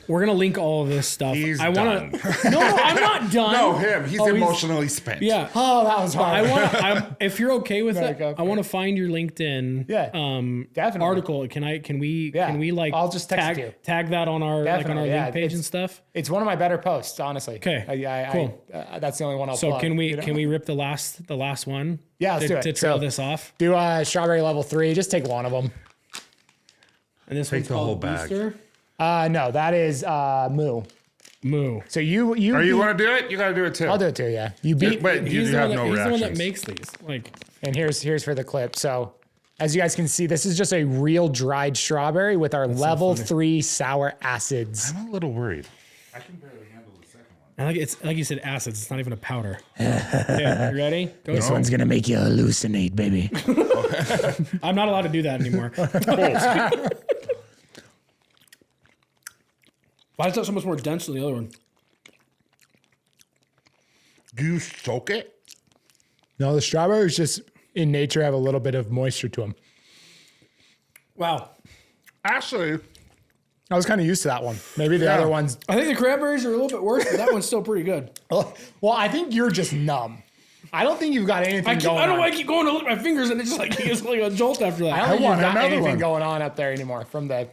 we're gonna link all of this stuff. He's I want done. to. No, I'm not done. No, him. He's Oh, emotionally spent. Yeah. Oh, that was hard. I want. If you're okay with it, go for I want to find your LinkedIn. Definitely. Article. Can we like? I'll just text you. Tag that on our Definitely, link page and stuff. It's one of my better posts, honestly. Okay. Cool. That's the only one I'll So plug, can we rip the last one? Yeah, let's do it. To trail So- this off. Do strawberry level 3. Just take one of them. And this Take one's the called whole bag. Booster. No, that is Moo. Moo. So you Are you beat- going to do it? You got to do it too. I'll do it too. Yeah, you beat. But you He's do the have one no he's the one that reactions. makes these. Like. And here's for the clip. So as you guys can see, this is just a real dried strawberry with our level 3 sour acids. I'm a little worried. I can barely handle the second one. And it's like you said, acids. It's not even a powder. Yeah, you ready? Go. This one's gonna make you hallucinate, baby. I'm not allowed to do that anymore. Why is that so much more dense than the other one? Do you soak it? No, the strawberry is just in nature have a little bit of moisture to them. Wow. Actually, I was kind of used to that one. Maybe the other ones. I think the cranberries are a little bit worse, but that one's still pretty good. Well, I think you're just numb. I don't think you've got anything going on. I don't want to keep going to look at my fingers and it just like gives like a jolt after that. I don't think want you've got another anything one. going on up there anymore from the.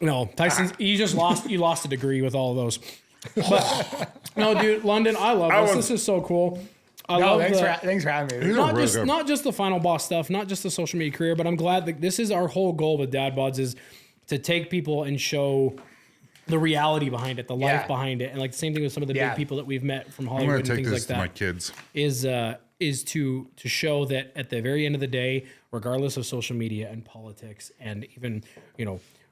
No, Tyson, you lost a degree with all of those. But no, dude, London, I love this. This is so cool. Thanks for having me. Not just the Final Boss stuff, not just the social media career, but I'm glad that this is our whole goal with Dad Bods is to take people and show the reality behind it, the life behind it, and like the same thing with some of the big people that we've met from I'm Hollywood going to and take things this like to that. my kids. Is to show that at the very end of the day, regardless of social media and politics and even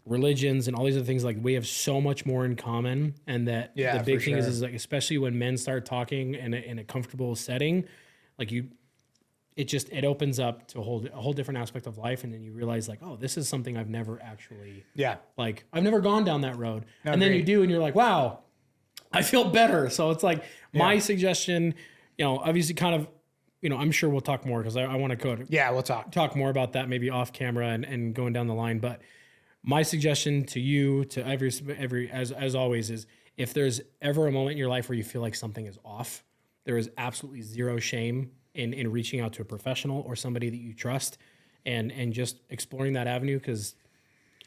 religions and all these other things, like we have so much more in common, and that the big thing is like, especially when men start talking in a comfortable setting, like it opens up to a whole different aspect of life, and then you realize like, oh, this is something I've never actually like I've never gone down that road, and then you do, and you're like, wow, I feel better. So it's like my suggestion, obviously kind of. I'm sure we'll talk more because I want to go. We'll talk more about that maybe off camera and going down the line. But my suggestion to you, to every as always, is if there's ever a moment in your life where you feel like something is off, there is absolutely zero shame in reaching out to a professional or somebody that you trust, and just exploring that avenue. Because,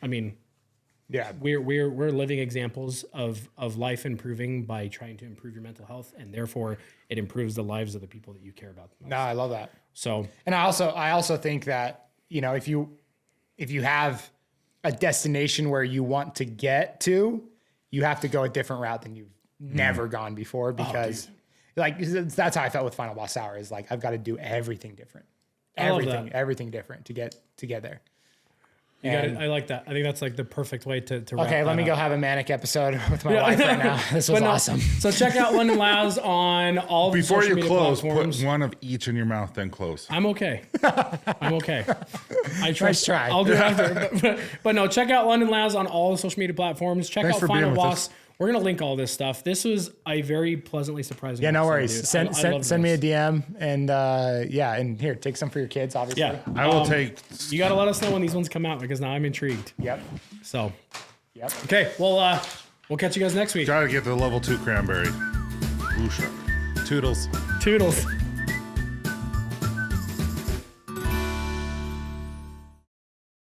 I mean, we're living examples of life improving by trying to improve your mental health, and therefore it improves the lives of the people that you care about the most. No, I love that. So, and I also think that if you have a destination where you want to get to, you have to go a different route than you've never gone before, because that's how I felt with Final Boss Hour. Is like I've got to do everything different, everything different to get there. I like that. I think that's like the perfect way to wrap okay, let me go have a manic episode with my wife right now. This was awesome. So check out Londonlaz on all the Before social you media close, platforms. put one of each in your mouth, then close. I'm okay. I trust. Nice try. I'll do it after. But no, check out Londonlaz on all the social media platforms. Check Thanks out for being Final with Boss. us. We're gonna link all this stuff. This was a very pleasantly surprising. Yeah, no episode, worries. dude. Send me a DM and and here, take some for your kids, obviously. Yeah, I will take. You got to let us know when these ones come out, because now I'm intrigued. Yep. So, okay. Well, we'll catch you guys next week. Gotta get the level 2 cranberry. Whoosha. Toodles. Toodles.